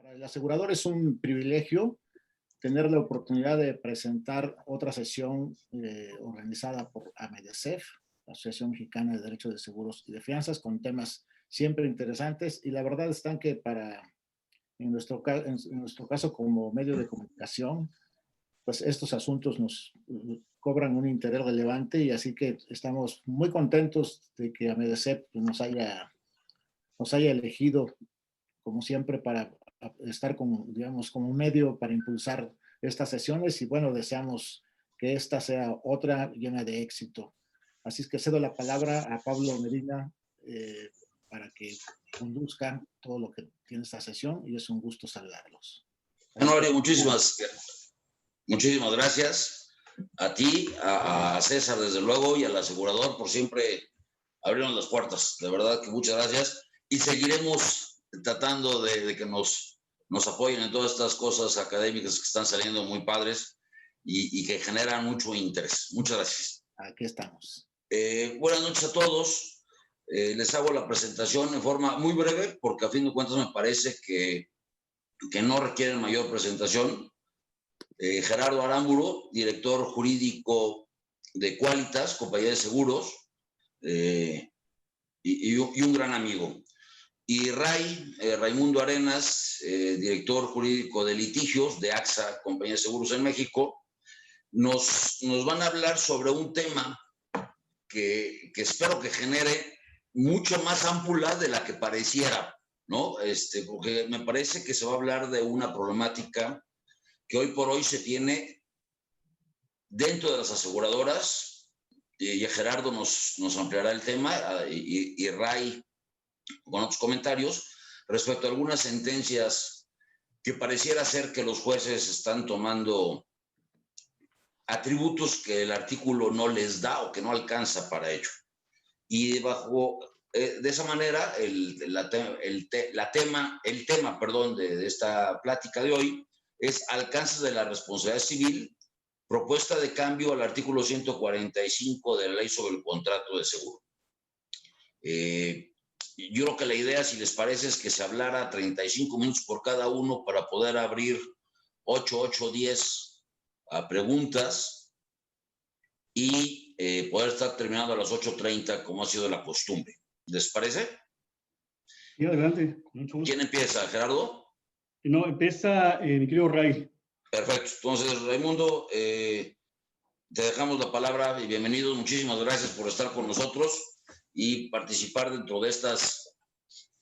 Para el asegurador es un privilegio tener la oportunidad de presentar otra sesión organizada por AMEDESEF, la Asociación Mexicana de Derecho de Seguros y de Fianzas, con temas siempre interesantes. Y la verdad está que en nuestro caso como medio de comunicación, pues estos asuntos nos cobran un interés relevante, y así que estamos muy contentos de que AMEDESEF nos haya elegido, como siempre, para estar como, digamos, como un medio para impulsar estas sesiones. Y bueno, deseamos que esta sea otra llena de éxito. Así es que cedo la palabra a Pablo Medina para que conduzca todo lo que tiene esta sesión, y es un gusto saludarlos. Bueno, Mario, muchísimas gracias a ti, a César, desde luego, y al asegurador por siempre abrirnos las puertas. De verdad que muchas gracias. Y seguiremos tratando de que nos apoyen en todas estas cosas académicas que están saliendo muy padres y que generan mucho interés. Muchas gracias. Aquí estamos. Buenas noches a todos. Les hago la presentación en forma muy breve, porque a fin de cuentas me parece que no requieren mayor presentación. Gerardo Aramburu, director jurídico de Qualitas, compañía de seguros, y un gran amigo. Y Raimundo Arenas, director jurídico de litigios de AXA, compañía de seguros en México, nos van a hablar sobre un tema que espero que genere mucho más ámpula de la que pareciera, ¿no? Porque me parece que se va a hablar de una problemática que hoy por hoy se tiene dentro de las aseguradoras, y Gerardo nos ampliará el tema, y Ray con otros comentarios respecto a algunas sentencias que pareciera ser que los jueces están tomando atributos que el artículo no les da o que no alcanza para ello. Y de esa manera, el tema de esta plática de hoy es alcances de la responsabilidad civil, propuesta de cambio al artículo 145 de la Ley sobre el Contrato de Seguro. Yo creo que la idea, si les parece, es que se hablara 35 minutos por cada uno para poder abrir 8 o 10 preguntas y poder estar terminando a las 8:30 como ha sido la costumbre. ¿Les parece? Sí, adelante, con mucho gusto. ¿Quién empieza, Gerardo? No, empieza mi querido Ray. Perfecto. Entonces, Raimundo, te dejamos la palabra y bienvenidos. Muchísimas gracias por estar con nosotros y participar dentro de estas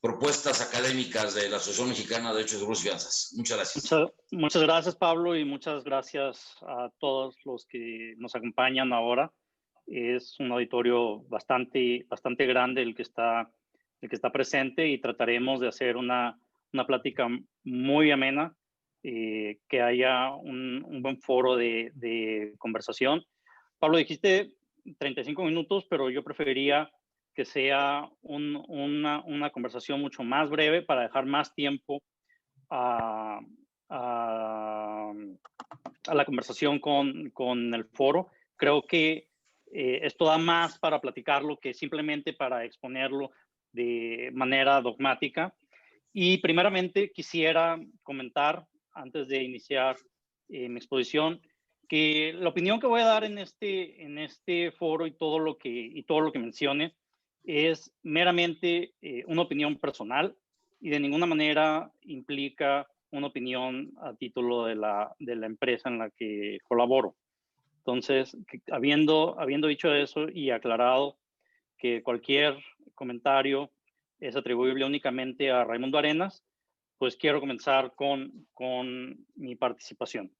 propuestas académicas de la Asociación Mexicana de Derecho de Seguros y Fianzas. Muchas gracias. Muchas gracias, Pablo, y muchas gracias a todos los que nos acompañan ahora. Es un auditorio bastante grande el que está presente, y trataremos de hacer una plática muy amena, que haya un buen foro de conversación. Pablo, dijiste 35 minutos, pero yo preferiría que sea una conversación mucho más breve para dejar más tiempo a la conversación con el foro. Creo que esto da más para platicarlo que simplemente para exponerlo de manera dogmática. Y primeramente quisiera comentar, antes de iniciar mi exposición, que la opinión que voy a dar en este foro y todo lo que mencione es meramente una opinión personal, y de ninguna manera implica una opinión a título de la empresa en la que colaboro. Entonces, habiendo dicho eso y aclarado que cualquier comentario es atribuible únicamente a Raimundo Arenas, pues quiero comenzar con mi participación.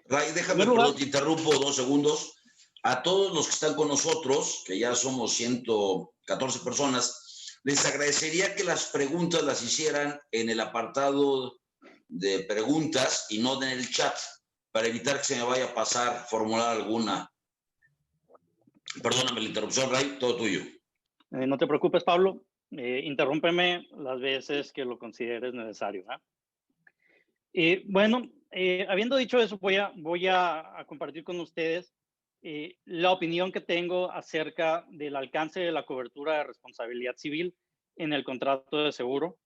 Ray, déjame, perdón, te interrumpo 2 segundos. A todos los que están con nosotros, que ya somos 114 personas, les agradecería que las preguntas las hicieran en el apartado de preguntas y no en el chat, para evitar que se me vaya a pasar formular alguna. Perdóname la interrupción, Ray, todo tuyo. No te preocupes, Pablo. Interrúmpeme las veces que lo consideres necesario. Bueno, habiendo dicho eso, voy a compartir con ustedes la opinión que tengo acerca del alcance de la cobertura de responsabilidad civil en el contrato de seguro.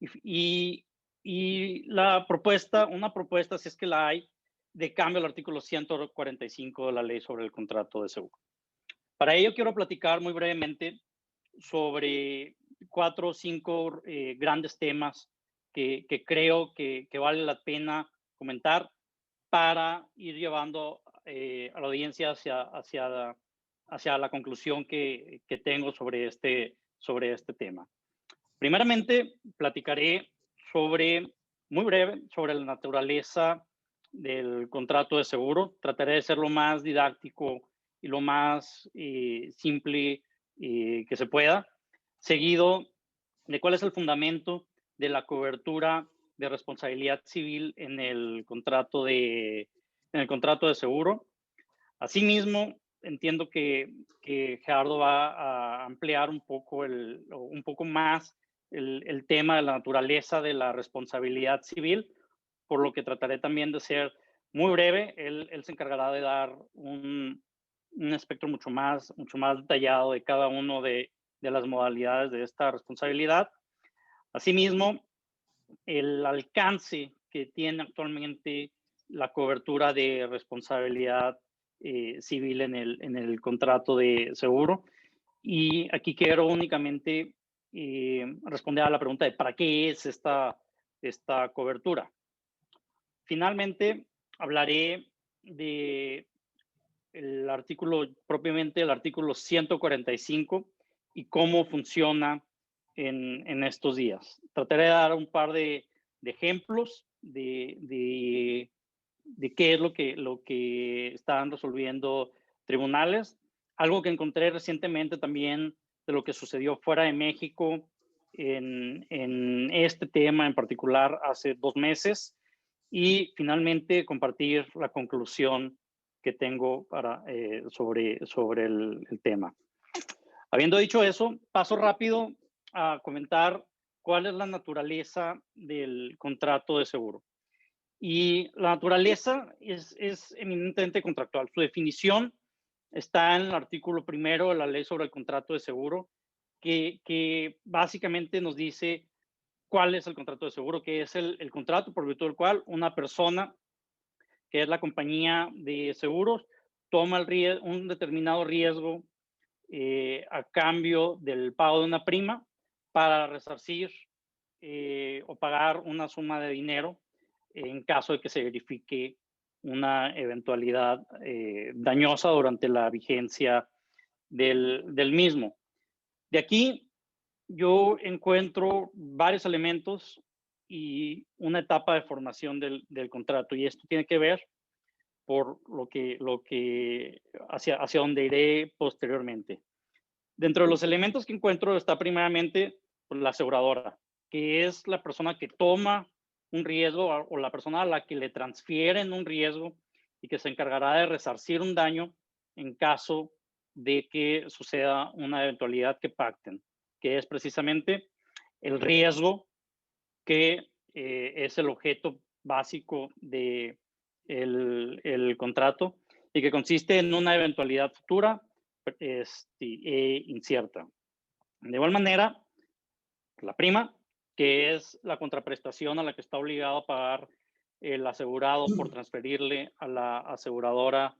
Y Y la propuesta, una propuesta, si es que la hay, de cambio al artículo 145 de la ley sobre el contrato de seguro. Para ello quiero platicar muy brevemente sobre 4 o 5 grandes temas que creo que vale la pena comentar para ir llevando a la audiencia hacia la conclusión que tengo sobre este tema. Primeramente, platicaré muy breve, sobre la naturaleza del contrato de seguro. Trataré de ser lo más didáctico y lo más simple que se pueda, seguido de cuál es el fundamento de la cobertura de responsabilidad civil en el contrato de seguro. Asimismo, entiendo que Gerardo va a ampliar un poco más el tema de la naturaleza de la responsabilidad civil, por lo que trataré también de ser muy breve. Él se encargará de dar un espectro mucho más detallado de cada uno de las modalidades de esta responsabilidad. Asimismo, el alcance que tiene actualmente la cobertura de responsabilidad civil en el contrato de seguro. Y aquí quiero únicamente responder a la pregunta de ¿para qué es esta cobertura? Finalmente, hablaré de propiamente el artículo 145 y cómo funciona en estos días. Trataré de dar un par de ejemplos de qué es lo que están resolviendo tribunales. Algo que encontré recientemente también de lo que sucedió fuera de México en este tema en particular hace 2 meses. Y finalmente compartir la conclusión que tengo sobre el tema. Habiendo dicho eso, paso rápido a comentar cuál es la naturaleza del contrato de seguro. Y la naturaleza es eminentemente contractual. Su definición está en el artículo 1 de la ley sobre el contrato de seguro, que básicamente nos dice cuál es el contrato de seguro, que es el contrato por virtud del cual una persona, que es la compañía de seguros, toma un determinado riesgo a cambio del pago de una prima para resarcir o pagar una suma de dinero en caso de que se verifique una eventualidad dañosa durante la vigencia del mismo. De aquí yo encuentro varios elementos y una etapa de formación del contrato, y esto tiene que ver por hacia donde iré posteriormente. Dentro de los elementos que encuentro está primeramente la aseguradora, que es la persona que toma un riesgo o la persona a la que le transfieren un riesgo y que se encargará de resarcir un daño en caso de que suceda una eventualidad que pacten, que es precisamente el riesgo que es el objeto básico del contrato y que consiste en una eventualidad futura incierta. De igual manera, la prima, que es la contraprestación a la que está obligado a pagar el asegurado por transferirle a la aseguradora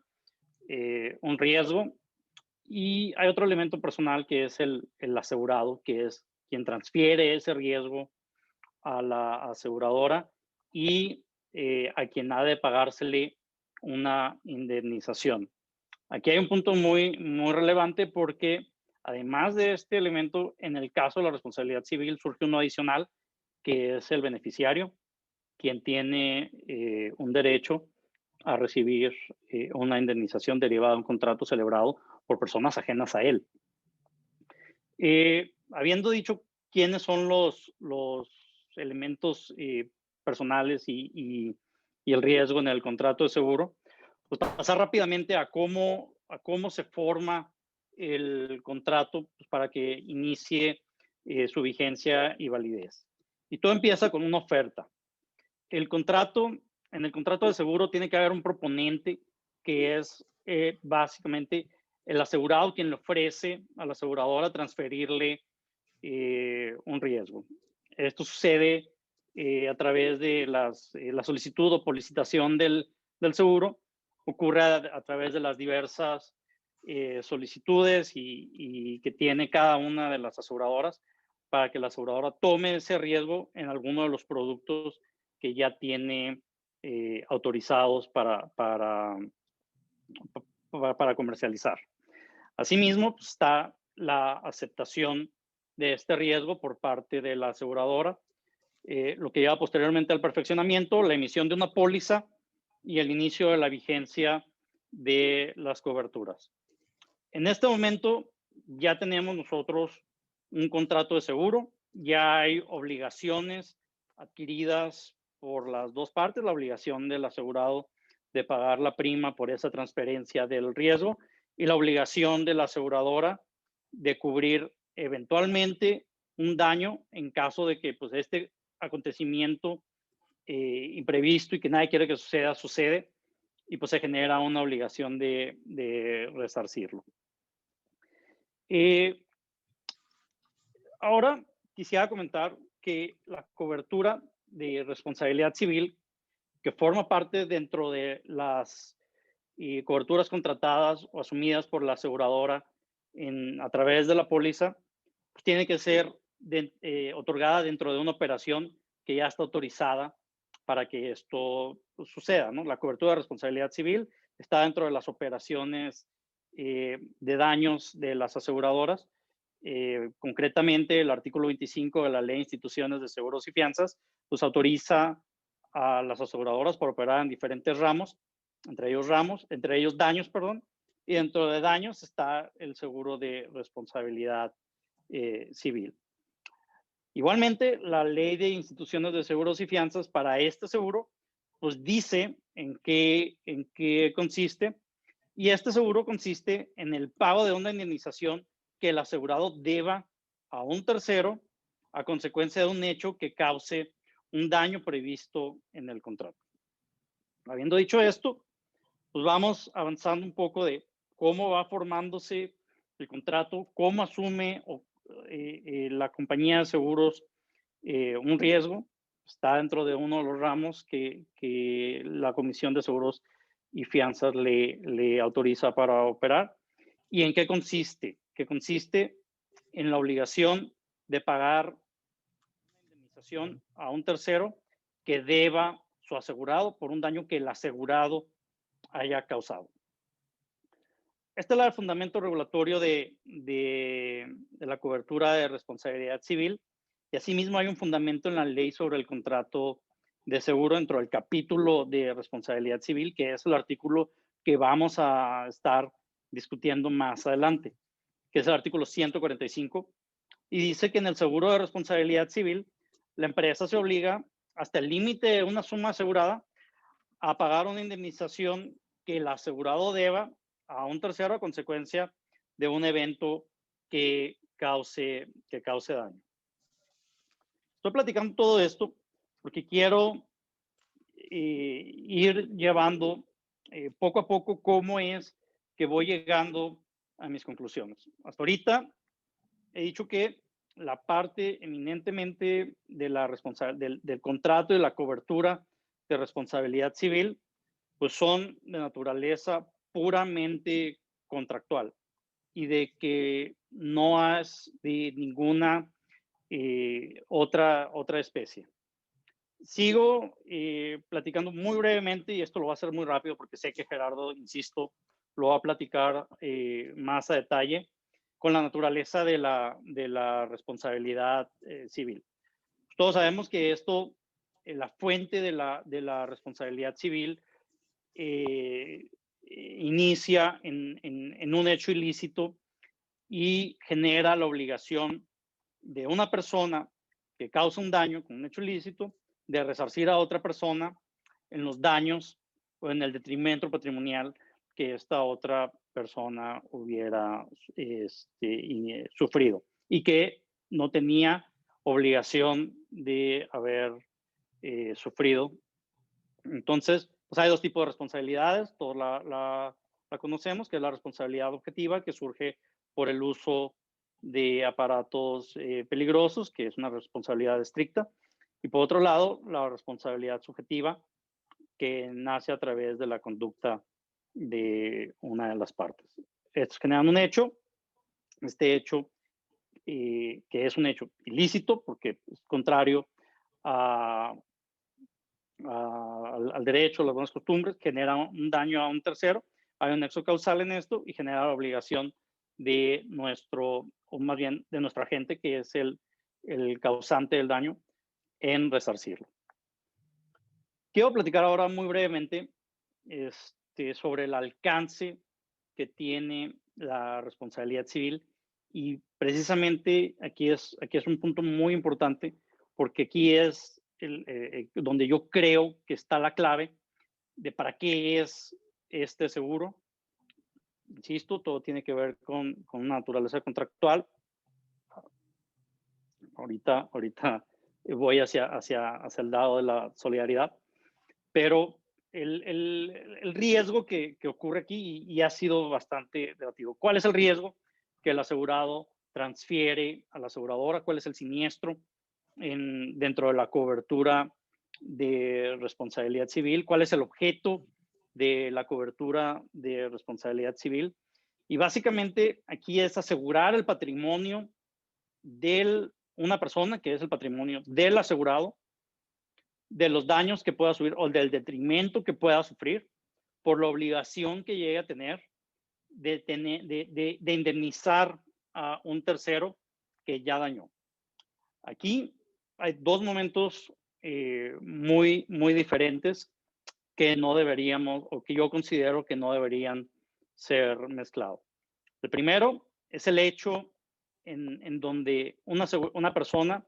un riesgo. Y hay otro elemento personal que es el asegurado, que es quien transfiere ese riesgo a la aseguradora y a quien ha de pagársele una indemnización. Aquí hay un punto muy relevante porque además de este elemento, en el caso de la responsabilidad civil surge uno adicional, que es el beneficiario, quien tiene un derecho a recibir una indemnización derivada de un contrato celebrado por personas ajenas a él. Habiendo dicho quiénes son los elementos personales y el riesgo en el contrato de seguro, pues pasar rápidamente a cómo se forma el contrato pues, para que inicie su vigencia y validez. Y todo empieza con una oferta. En el contrato de seguro tiene que haber un proponente que es básicamente el asegurado quien le ofrece a la aseguradora transferirle un riesgo. Esto sucede a través de la solicitud o licitación del seguro, ocurre a través de las diversas solicitudes y que tiene cada una de las aseguradoras para que la aseguradora tome ese riesgo en alguno de los productos que ya tiene autorizados para comercializar. Asimismo, pues, está la aceptación de este riesgo por parte de la aseguradora, lo que lleva posteriormente al perfeccionamiento, la emisión de una póliza y el inicio de la vigencia de las coberturas. En este momento ya tenemos nosotros un contrato de seguro, ya hay obligaciones adquiridas por las dos partes, la obligación del asegurado de pagar la prima por esa transferencia del riesgo y la obligación de la aseguradora de cubrir eventualmente un daño en caso de que pues, este acontecimiento imprevisto y que nadie quiere que sucede y pues se genera una obligación de resarcirlo. Ahora quisiera comentar que la cobertura de responsabilidad civil, que forma parte dentro de las coberturas contratadas o asumidas por la aseguradora a través de la póliza, pues tiene que ser otorgada dentro de una operación que ya está autorizada para que esto suceda, ¿no? La cobertura de responsabilidad civil está dentro de las operaciones de daños de las aseguradoras. Concretamente, el artículo 25 de la Ley de Instituciones de Seguros y Fianzas, pues autoriza a las aseguradoras para operar en diferentes ramos, entre ellos daños, perdón, y dentro de daños está el seguro de responsabilidad civil. Igualmente, la Ley de Instituciones de Seguros y Fianzas para este seguro, pues dice en qué consiste, y este seguro consiste en el pago de una indemnización que el asegurado deba a un tercero a consecuencia de un hecho que cause un daño previsto en el contrato. Habiendo dicho esto, pues vamos avanzando un poco de cómo va formándose el contrato, cómo asume la compañía de seguros un riesgo. Está dentro de uno de los ramos que la Comisión de Seguros y Fianzas le autoriza para operar. ¿Y en qué consiste? Que consiste en la obligación de pagar una indemnización a un tercero que deba su asegurado por un daño que el asegurado haya causado. Este es el fundamento regulatorio de la cobertura de responsabilidad civil y asimismo hay un fundamento en la ley sobre el contrato de seguro dentro del capítulo de responsabilidad civil, que es el artículo que vamos a estar discutiendo más adelante, que es el artículo 145, y dice que en el seguro de responsabilidad civil la empresa se obliga hasta el límite de una suma asegurada a pagar una indemnización que el asegurado deba a un tercero a consecuencia de un evento que cause daño. Estoy platicando todo esto porque quiero ir llevando poco a poco cómo es que voy llegando a mis conclusiones. Hasta ahorita he dicho que la parte eminentemente de del contrato y la cobertura de responsabilidad civil, pues son de naturaleza puramente contractual y de que no es de ninguna otra especie. Sigo platicando muy brevemente y esto lo voy a hacer muy rápido porque sé que Gerardo, insisto, lo va a platicar más a detalle con la naturaleza de la responsabilidad civil. Todos sabemos que esto, la fuente de la responsabilidad civil inicia en un hecho ilícito y genera la obligación de una persona que causa un daño con un hecho ilícito de resarcir a otra persona en los daños o en el detrimento patrimonial que esta otra persona hubiera sufrido y que no tenía obligación de haber sufrido. Entonces, pues hay dos tipos de responsabilidades, todos la conocemos, que es la responsabilidad objetiva que surge por el uso de aparatos peligrosos, que es una responsabilidad estricta, Y por otro lado, la responsabilidad subjetiva, que nace a través de la conducta de una de las partes. Estos generan un hecho, este hecho que es un hecho ilícito porque es contrario al derecho, a las buenas costumbres, genera un daño a un tercero, hay un nexo causal en esto y genera la obligación de nuestro, o más bien de nuestra agente, que es el causante del daño, en resarcirlo. Quiero platicar ahora muy brevemente sobre el alcance que tiene la responsabilidad civil y precisamente aquí es un punto muy importante porque aquí es donde yo creo que está la clave de para qué es este seguro. Insisto, todo tiene que ver con una naturaleza contractual. Ahorita voy hacia el lado de la solidaridad, pero el riesgo que ocurre aquí y ha sido bastante debatido. ¿Cuál es el riesgo que el asegurado transfiere a la aseguradora? ¿Cuál es el siniestro dentro de la cobertura de responsabilidad civil? ¿Cuál es el objeto de la cobertura de responsabilidad civil? Y básicamente aquí es asegurar el patrimonio de una persona, que es el patrimonio del asegurado, de los daños que pueda sufrir o del detrimento que pueda sufrir por la obligación que llegue a tener de indemnizar a un tercero que ya dañó. Aquí hay dos momentos muy diferentes que no deberíamos, o que yo considero que no deberían ser mezclados. El primero es el hecho en donde una persona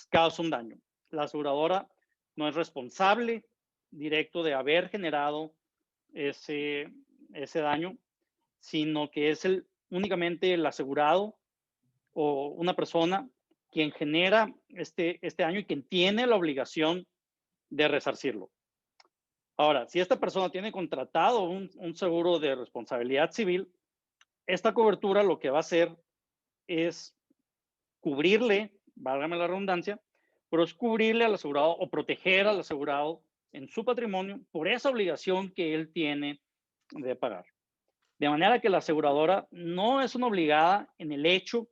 causa un daño. La aseguradora no es responsable directo de haber generado ese daño, sino que es únicamente el asegurado o una persona quien genera este daño y quien tiene la obligación de resarcirlo. Ahora, si esta persona tiene contratado un seguro de responsabilidad civil, esta cobertura lo que va a hacer es cubrirle, válgame la redundancia, pero es cubrirle al asegurado o proteger al asegurado en su patrimonio por esa obligación que él tiene de pagar. De manera que la aseguradora no es una obligada en el hecho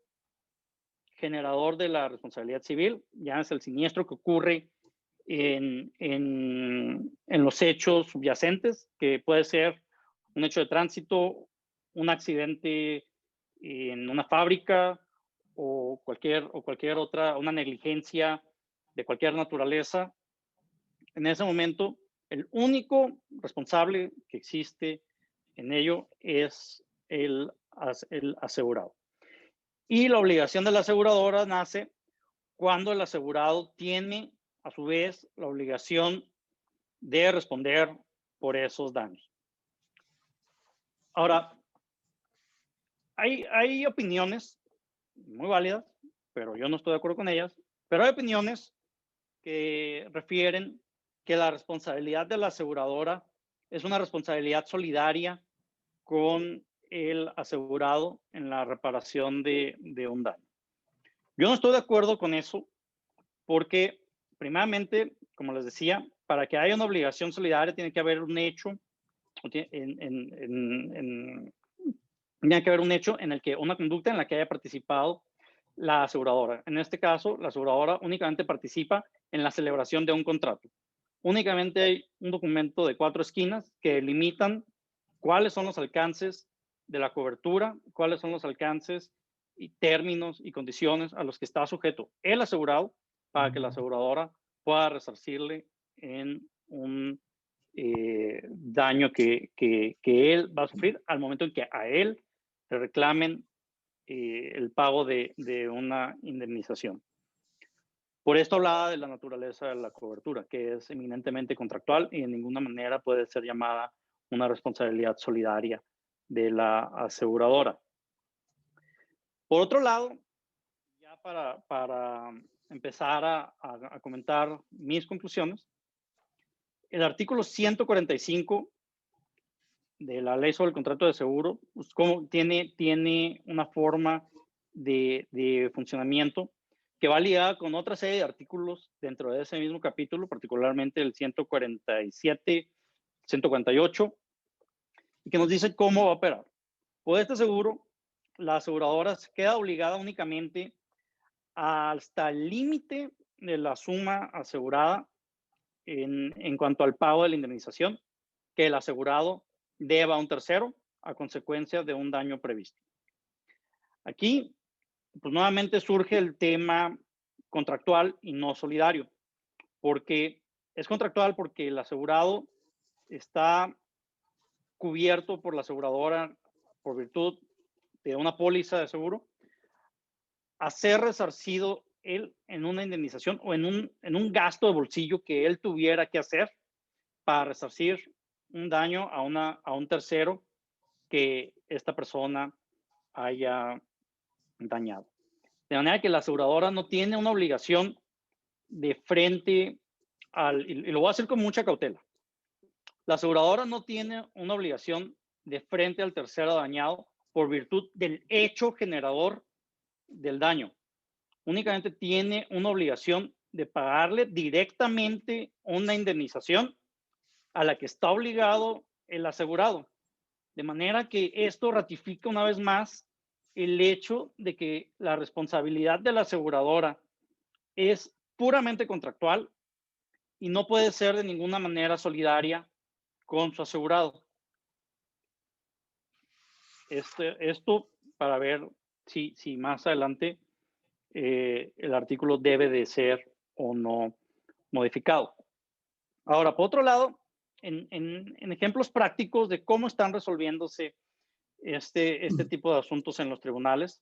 generador de la responsabilidad civil, ya es el siniestro que ocurre en los hechos subyacentes, que puede ser un hecho de tránsito, un accidente en una fábrica o cualquier otra, una negligencia de cualquier naturaleza. En ese momento, el único responsable que existe en ello es el asegurado. Y la obligación de la aseguradora nace cuando el asegurado tiene, a su vez, la obligación de responder por esos daños. Ahora, hay opiniones muy válidas, pero yo no estoy de acuerdo con ellas, pero hay opiniones que refieren que la responsabilidad de la aseguradora es una responsabilidad solidaria con el asegurado en la reparación de un daño. Yo no estoy de acuerdo con eso porque, primeramente, como les decía, para que haya una obligación solidaria tiene que haber un hecho, tiene que haber un hecho en el que una conducta en la que haya participado la aseguradora. En este caso, la aseguradora únicamente participa en la celebración de un contrato. Únicamente hay un documento de 4 esquinas que limitan cuáles son los alcances de la cobertura, cuáles son los alcances y términos y condiciones a los que está sujeto el asegurado para que la aseguradora pueda resarcirle en un daño que él va a sufrir al momento en que a él le reclamen el pago de una indemnización. Por esto hablaba de la naturaleza de la cobertura, que es eminentemente contractual y en ninguna manera puede ser llamada una responsabilidad solidaria de la aseguradora. Por otro lado, ya para empezar a comentar mis conclusiones, el artículo 145 de la ley sobre el contrato de seguro, pues, tiene una forma de funcionamiento que va ligada con otra serie de artículos dentro de ese mismo capítulo, particularmente el 147, 148, y que nos dice cómo va a operar. Por este seguro, la aseguradora queda obligada únicamente hasta el límite de la suma asegurada en cuanto al pago de la indemnización que el asegurado deba a un tercero a consecuencia de un daño previsto. Aquí, pues nuevamente surge el tema contractual y no solidario, porque es contractual porque el asegurado está cubierto por la aseguradora por virtud de una póliza de seguro a ser resarcido él en una indemnización o en un gasto de bolsillo que él tuviera que hacer para resarcir un daño a un tercero que esta persona haya dañado. De manera que la aseguradora no tiene una obligación de frente y lo voy a hacer con mucha cautela. La aseguradora no tiene una obligación de frente al tercero dañado por virtud del hecho generador del daño. Únicamente tiene una obligación de pagarle directamente una indemnización a la que está obligado el asegurado. De manera que esto ratifica una vez más el hecho de que la responsabilidad de la aseguradora es puramente contractual y no puede ser de ninguna manera solidaria con su asegurado. Esto para ver si más adelante el artículo debe de ser o no modificado. Ahora, por otro lado, en ejemplos prácticos de cómo están resolviéndose este tipo de asuntos en los tribunales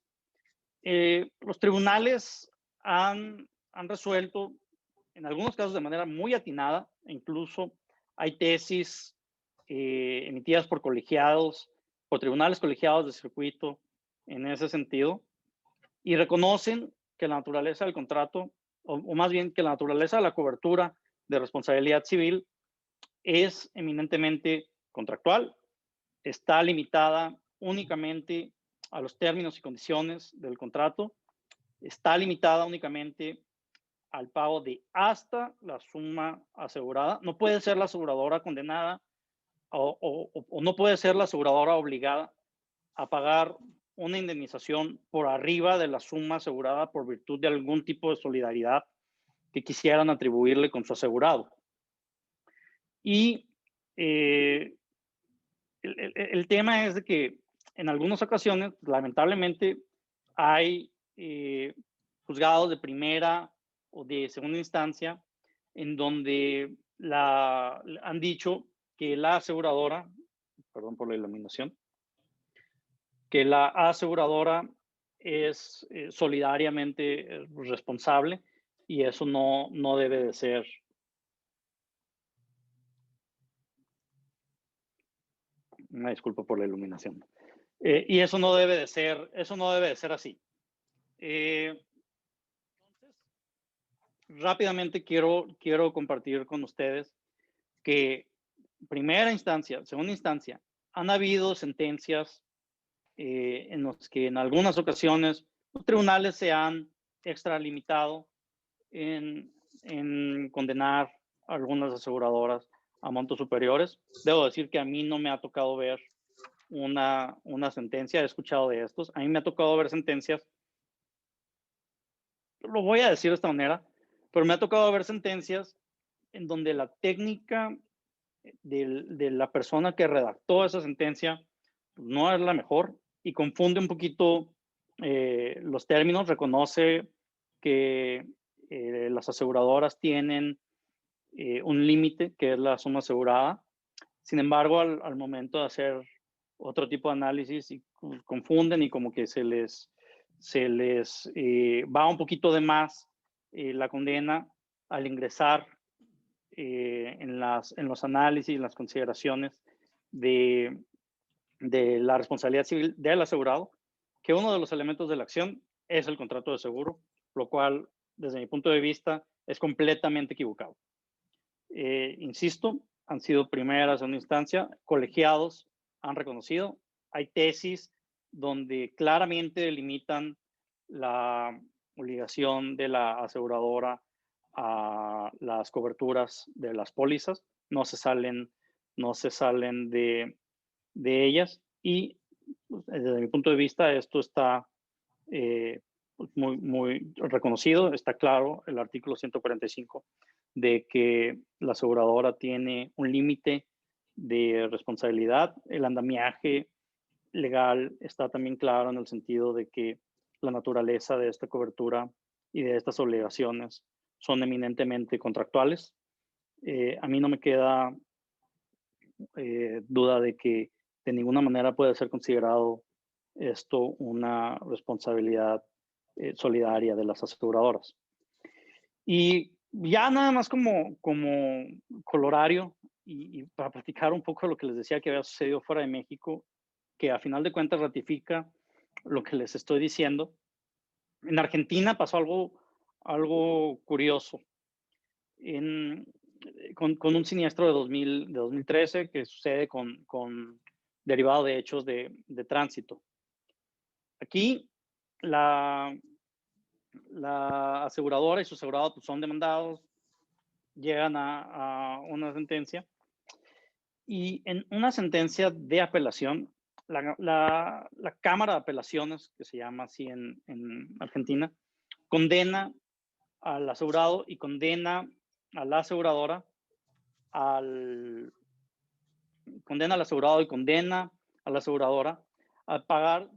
han resuelto, en algunos casos de manera muy atinada, incluso hay tesis emitidas por colegiados, por tribunales colegiados de circuito en ese sentido, y reconocen que la naturaleza del contrato, o más bien que la naturaleza de la cobertura de responsabilidad civil es eminentemente contractual, está limitada únicamente a los términos y condiciones del contrato, está limitada únicamente al pago de hasta la suma asegurada. No puede ser la aseguradora condenada o no puede ser la aseguradora obligada a pagar una indemnización por arriba de la suma asegurada por virtud de algún tipo de solidaridad que quisieran atribuirle con su asegurado. Y el tema es de que en algunas ocasiones, lamentablemente, hay juzgados de primera o de segunda instancia en donde han dicho que la aseguradora, perdón por la iluminación, que la aseguradora es solidariamente responsable y eso no debe de ser. Una disculpa por la iluminación. Y eso no debe de ser así. Entonces, rápidamente quiero compartir con ustedes que primera instancia, segunda instancia, han habido sentencias en las que en algunas ocasiones los tribunales se han extralimitado en condenar a algunas aseguradoras a montos superiores. Debo decir que a mí no me ha tocado ver una sentencia, he escuchado de estos, a mí me ha tocado ver sentencias, lo voy a decir de esta manera, pero me ha tocado ver sentencias en donde la técnica de la persona que redactó esa sentencia no es la mejor y confunde un poquito los términos, reconoce que las aseguradoras tienen un límite que es la suma asegurada. Sin embargo, al momento de hacer otro tipo de análisis y confunden y como que se les va un poquito de más la condena al ingresar en los análisis, en las consideraciones de la responsabilidad civil del asegurado, que uno de los elementos de la acción es el contrato de seguro, lo cual, desde mi punto de vista, es completamente equivocado. Insisto, han sido primeras en una instancia, colegiados han reconocido, hay tesis donde claramente delimitan la obligación de la aseguradora a las coberturas de las pólizas, no se salen de ellas, y desde mi punto de vista esto está muy reconocido. Está claro el artículo 145 de que la aseguradora tiene un límite de responsabilidad. El andamiaje legal está también claro en el sentido de que la naturaleza de esta cobertura y de estas obligaciones son eminentemente contractuales. A mí no me queda duda de que de ninguna manera puede ser considerado esto una responsabilidad solidaria de las aseguradoras. Y ya nada más como colorario y para platicar un poco de lo que les decía que había sucedido fuera de México, que a final de cuentas ratifica lo que les estoy diciendo. En Argentina pasó algo curioso. Con un siniestro de 2013 que sucede con derivado de hechos de tránsito. Aquí la aseguradora y su asegurado pues, son demandados, llegan a una sentencia, y en una sentencia de apelación, la Cámara de Apelaciones, que se llama así en Argentina, condena al asegurado y condena a la aseguradora condena al asegurado y condena a la aseguradora a pagar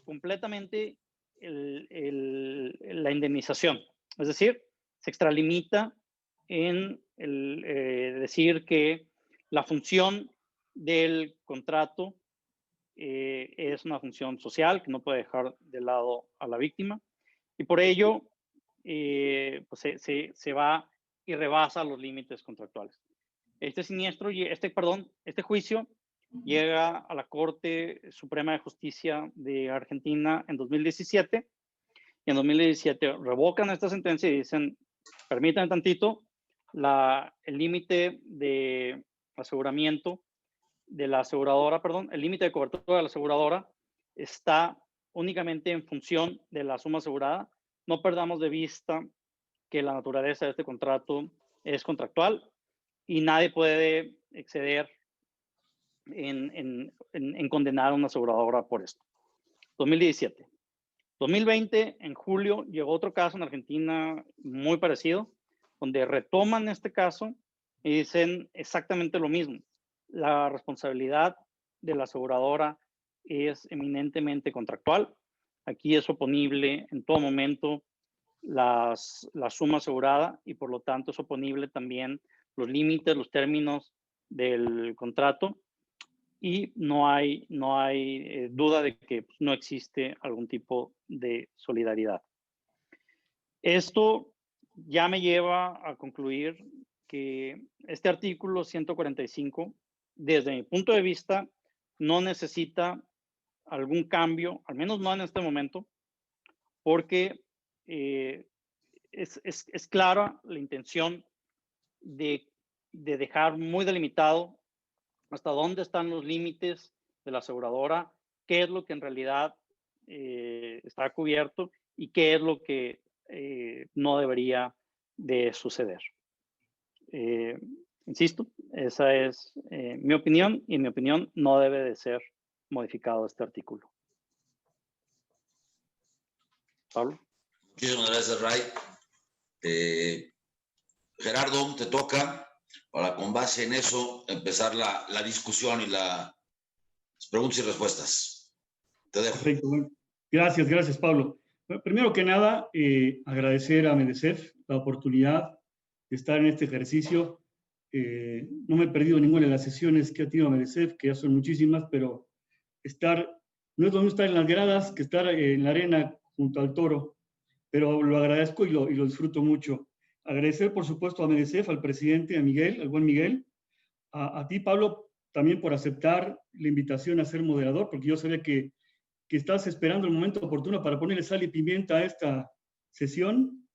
completamente la indemnización. Es decir, se extralimita en decir que la función del contrato es una función social que no puede dejar de lado a la víctima, y por ello pues se va y rebasa los límites contractuales. Este juicio llega a la Corte Suprema de Justicia de Argentina en 2017, y en 2017 revocan esta sentencia y dicen, permítanme tantito, el límite de aseguramiento de la aseguradora, el límite de cobertura de la aseguradora está únicamente en función de la suma asegurada. No perdamos de vista que la naturaleza de este contrato es contractual y nadie puede exceder en condenar a una aseguradora por esto. 2017. 2020, en julio, llegó otro caso en Argentina muy parecido, donde retoman este caso y dicen exactamente lo mismo. La responsabilidad de la aseguradora es eminentemente contractual. Aquí es oponible en todo momento la suma asegurada, y por lo tanto es oponible también los límites, los términos del contrato, y no hay duda de que no existe algún tipo de solidaridad. Esto ya me lleva a concluir que este artículo 145, desde mi punto de vista, no necesita algún cambio, al menos no en este momento, porque es clara la intención de dejar muy delimitado hasta dónde están los límites de la aseguradora, qué es lo que en realidad está cubierto y qué es lo que no debería de suceder. Insisto, esa es mi opinión, y en mi opinión no debe de ser modificado este artículo. Pablo. Muchísimas gracias, Ray. Gerardo, te toca para, con base en eso, empezar la discusión y las preguntas y respuestas. Te dejo. Perfecto. Bueno, gracias, Pablo. Bueno, primero que nada, agradecer a MEDECEF la oportunidad de estar en este ejercicio. No me he perdido ninguna de las sesiones que ha tenido MEDECEF, que ya son muchísimas, pero no es lo mismo estar en las gradas que estar en la arena junto al toro, pero lo agradezco y lo disfruto mucho. Agradecer, por supuesto, a MEDECEF, al presidente, a Miguel, al buen Miguel, a ti, Pablo, también por aceptar la invitación a ser moderador, porque yo sabía que estás esperando el momento oportuno para ponerle sal y pimienta a esta sesión.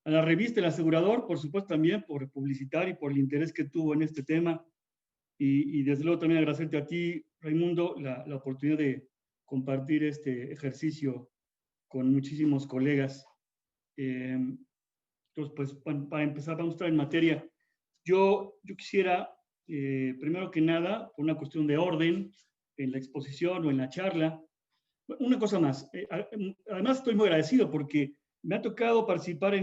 A la revista El Asegurador, por supuesto, también por publicitar y por el interés que tuvo en este tema. Y desde luego también agradecerte a ti, Raimundo, la oportunidad de compartir este ejercicio con muchísimos colegas. Entonces, pues, para empezar, vamos a entrar en materia. Yo quisiera, primero que nada, por una cuestión de orden, en la exposición o en la charla, una cosa más. Además, estoy muy agradecido porque me ha tocado participar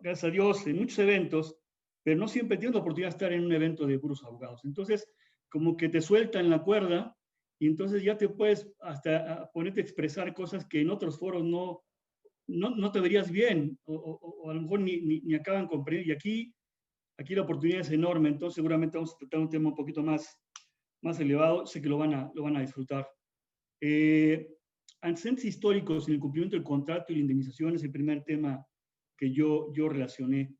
gracias a Dios, en muchos eventos, pero no siempre tengo la oportunidad de estar en un evento de puros abogados. Entonces, como que te sueltan la cuerda y entonces ya te puedes hasta ponerte a expresar cosas que en otros foros no te verías bien o a lo mejor ni acaban comprendiendo. Y aquí la oportunidad es enorme, entonces seguramente vamos a tratar un tema un poquito más elevado, sé que lo van a disfrutar. Antecedentes históricos en el cumplimiento del contrato y la indemnización es el primer tema que yo relacioné.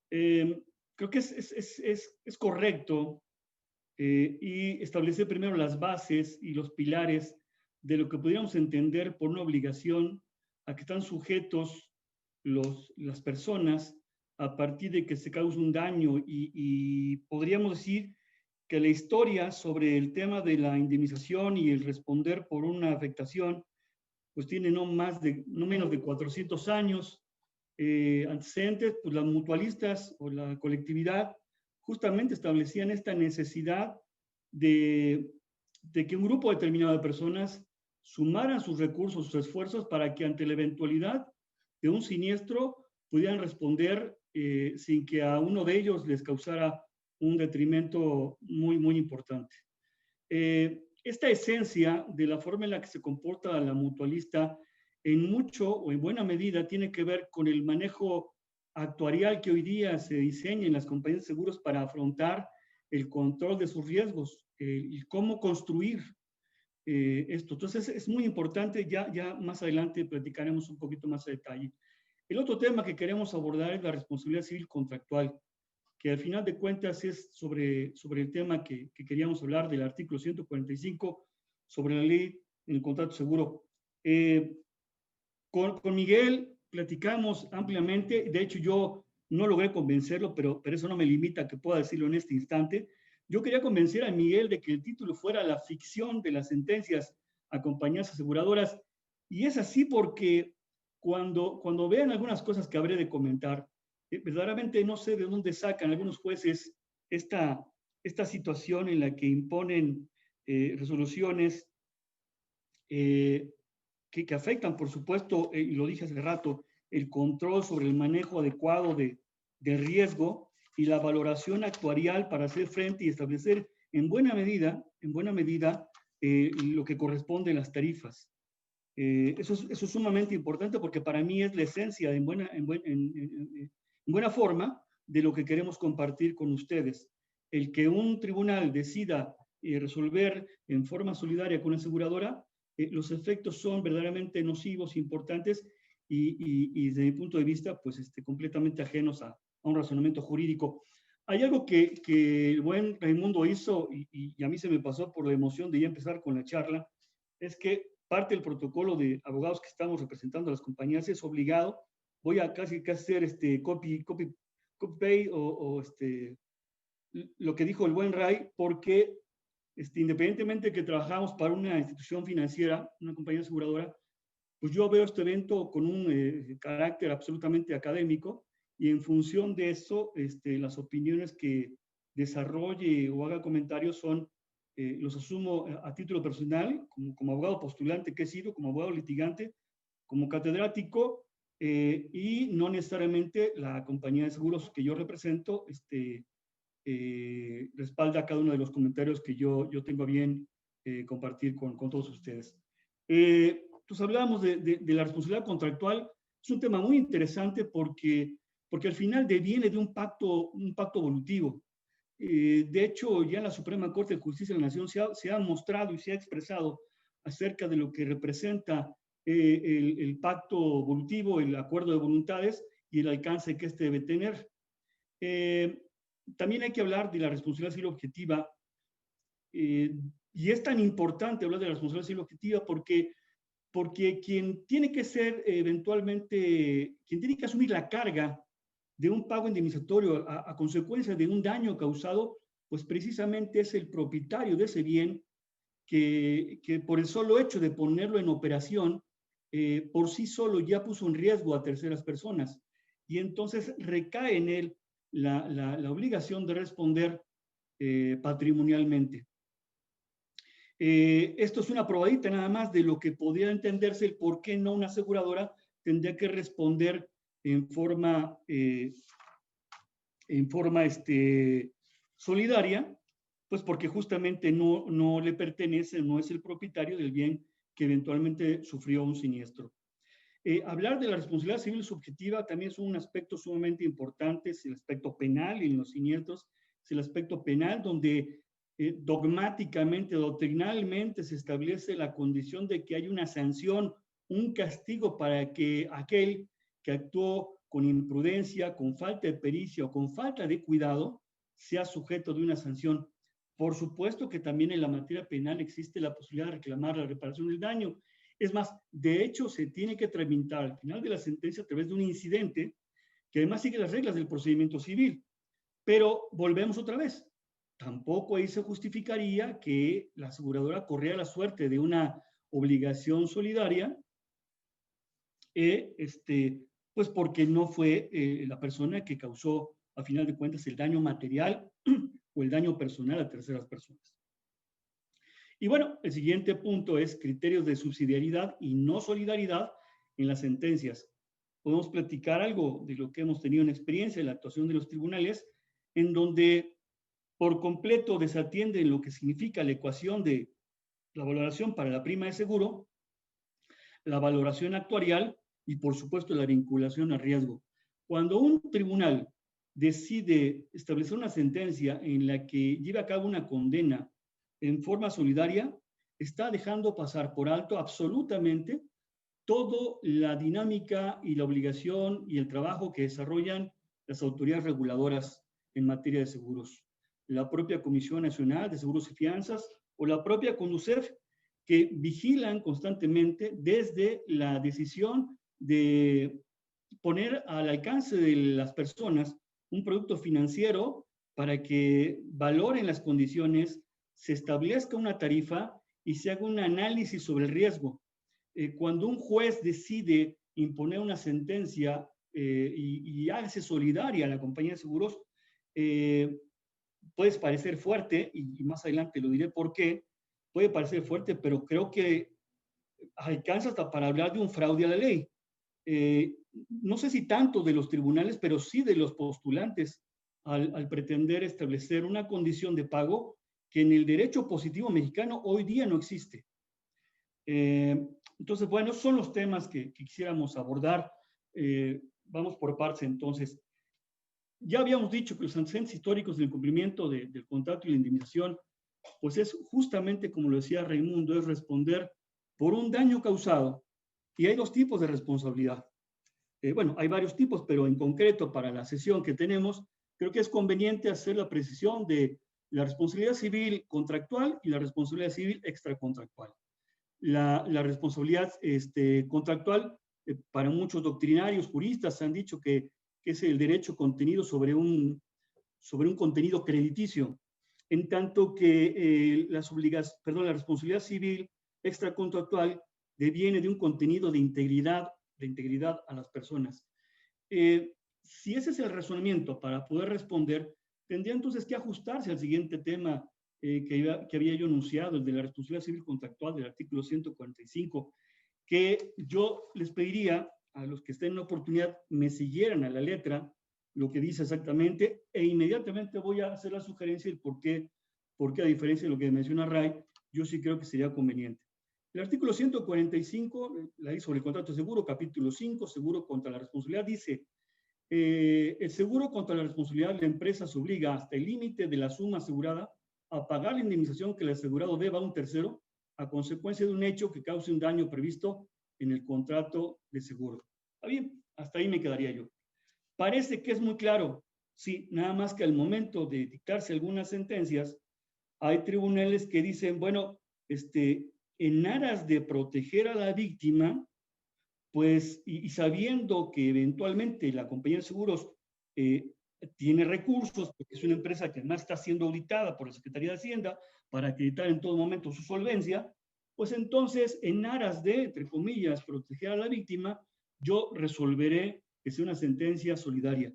Creo que es correcto y establecer primero las bases y los pilares de lo que podríamos entender por una obligación a que están sujetos las personas a partir de que se causa un daño y podríamos decir que la historia sobre el tema de la indemnización y el responder por una afectación pues tiene no menos de 400 años. Antecedentes, pues las mutualistas o la colectividad justamente establecían esta necesidad de que un grupo determinado de personas sumaran sus recursos, sus esfuerzos para que ante la eventualidad de un siniestro pudieran responder sin que a uno de ellos les causara un detrimento muy, muy importante. Esta esencia de la forma en la que se comporta la mutualista en mucho o en buena medida tiene que ver con el manejo actuarial que hoy día se diseña en las compañías de seguros para afrontar el control de sus riesgos y cómo construir esto. Entonces es muy importante, ya más adelante platicaremos un poquito más a detalle. El otro tema que queremos abordar es la responsabilidad civil contractual, que al final de cuentas es sobre el tema que queríamos hablar del artículo 145 sobre la ley en el contrato seguro. Con Miguel platicamos ampliamente, de hecho yo no logré convencerlo, pero eso no me limita a que pueda decirlo en este instante. Yo quería convencer a Miguel de que el título fuera la ficción de las sentencias a compañías aseguradoras, y es así porque cuando vean algunas cosas que habré de comentar, verdaderamente no sé de dónde sacan algunos jueces esta situación en la que imponen resoluciones que afectan, por supuesto, y lo dije hace rato, el control sobre el manejo adecuado de riesgo y la valoración actuarial para hacer frente y establecer en buena medida lo que corresponde a las tarifas. Eso es sumamente importante porque para mí es la esencia en buena forma de lo que queremos compartir con ustedes. El que un tribunal decida resolver en forma solidaria con una aseguradora, los efectos son verdaderamente nocivos, importantes y desde mi punto de vista, pues completamente ajenos a un razonamiento jurídico. Hay algo que el buen Raimundo hizo y a mí se me pasó por la emoción de ya empezar con la charla, es que parte del protocolo de abogados que estamos representando a las compañías es obligado. Voy a casi hacer copy-paste o lo que dijo el buen Ray, porque independientemente de que trabajamos para una institución financiera, una compañía aseguradora, pues yo veo este evento con un carácter absolutamente académico y en función de eso, las opiniones que desarrolle o haga comentarios los asumo a título personal, como abogado postulante que he sido, como abogado litigante, como catedrático, y no necesariamente la compañía de seguros que yo represento respalda cada uno de los comentarios que yo tengo a bien compartir con todos ustedes. Pues hablábamos de la responsabilidad contractual. Es un tema muy interesante porque al final deviene de un pacto volutivo. De hecho, ya la Suprema Corte de Justicia de la Nación se ha mostrado y se ha expresado acerca de lo que representa el pacto volutivo, el acuerdo de voluntades y el alcance que debe tener. También hay que hablar de la responsabilidad civil objetiva, y es tan importante hablar de la responsabilidad civil objetiva porque quien tiene que ser eventualmente, quien tiene que asumir la carga de un pago indemnizatorio a consecuencia de un daño causado, pues precisamente es el propietario de ese bien que por el solo hecho de ponerlo en operación por sí solo ya puso en riesgo a terceras personas y entonces recae en él la obligación de responder patrimonialmente. Esto es una probadita nada más de lo que podría entenderse el por qué no una aseguradora tendría que responder en forma solidaria, pues porque justamente no le pertenece, no es el propietario del bien que eventualmente sufrió un siniestro. Hablar de la responsabilidad civil subjetiva también es un aspecto sumamente importante, es el aspecto penal y en los siniestros es el aspecto penal donde dogmáticamente, doctrinalmente se establece la condición de que hay una sanción, un castigo para que aquel que actuó con imprudencia, con falta de pericia o con falta de cuidado, sea sujeto de una sanción. Por supuesto que también en la materia penal existe la posibilidad de reclamar la reparación del daño. Es más, de hecho, se tiene que tramitar al final de la sentencia a través de un incidente que además sigue las reglas del procedimiento civil. Pero volvemos otra vez. Tampoco ahí se justificaría que la aseguradora corriera la suerte de una obligación solidaria, pues porque no fue la persona que causó, a final de cuentas, el daño material o el daño personal a terceras personas. Y bueno, el siguiente punto es criterios de subsidiariedad y no solidaridad en las sentencias. Podemos platicar algo de lo que hemos tenido en experiencia en la actuación de los tribunales, en donde por completo desatienden lo que significa la ecuación de la valoración para la prima de seguro, la valoración actuarial y por supuesto la vinculación a riesgo. Cuando un tribunal decide establecer una sentencia en la que lleva a cabo una condena en forma solidaria, está dejando pasar por alto absolutamente toda la dinámica y la obligación y el trabajo que desarrollan las autoridades reguladoras en materia de seguros. La propia Comisión Nacional de Seguros y Fianzas o la propia Conducef, que vigilan constantemente desde la decisión de poner al alcance de las personas un producto financiero para que valoren las condiciones, se establezca una tarifa y se haga un análisis sobre el riesgo. Cuando un juez decide imponer una sentencia y hace solidaria a la compañía de seguros, puede parecer fuerte, y más adelante lo diré por qué, puede parecer fuerte, pero creo que alcanza hasta para hablar de un fraude a la ley. No sé si tanto de los tribunales, pero sí de los postulantes al pretender establecer una condición de pago que en el derecho positivo mexicano hoy día no existe. Entonces, bueno, son los temas que quisiéramos abordar. Vamos por partes entonces. Ya habíamos dicho que los antecedentes históricos del cumplimiento del contrato y la indemnización, pues es justamente, como lo decía Raimundo, es responder por un daño causado. Y hay dos tipos de responsabilidad. Bueno, hay varios tipos, pero en concreto para la sesión que tenemos, creo que es conveniente hacer la precisión de la responsabilidad civil contractual y la responsabilidad civil extracontractual. La responsabilidad contractual, para muchos doctrinarios, juristas, han dicho que es el derecho contenido sobre un contenido crediticio, en tanto que la responsabilidad civil extracontractual deviene de un contenido de integridad a las personas. Si ese es el razonamiento para poder responder, tendría entonces que ajustarse al siguiente tema que había yo anunciado, el de la responsabilidad civil contractual del artículo 145, que yo les pediría a los que estén en la oportunidad me siguieran a la letra lo que dice exactamente e inmediatamente voy a hacer la sugerencia del por qué a diferencia de lo que menciona Ray, yo sí creo que sería conveniente. El artículo 145, la ley sobre el contrato de seguro, capítulo 5, seguro contra la responsabilidad, dice, el seguro contra la responsabilidad de la empresa se obliga hasta el límite de la suma asegurada a pagar la indemnización que el asegurado deba a un tercero a consecuencia de un hecho que cause un daño previsto en el contrato de seguro. ¿Está bien? Hasta ahí me quedaría yo. Parece que es muy claro, sí, nada más que al momento de dictarse algunas sentencias, hay tribunales que dicen, bueno, en aras de proteger a la víctima, pues, y sabiendo que eventualmente la compañía de seguros tiene recursos, porque es una empresa que además está siendo auditada por la Secretaría de Hacienda para acreditar en todo momento su solvencia, pues entonces, en aras de, entre comillas, proteger a la víctima, yo resolveré que sea una sentencia solidaria.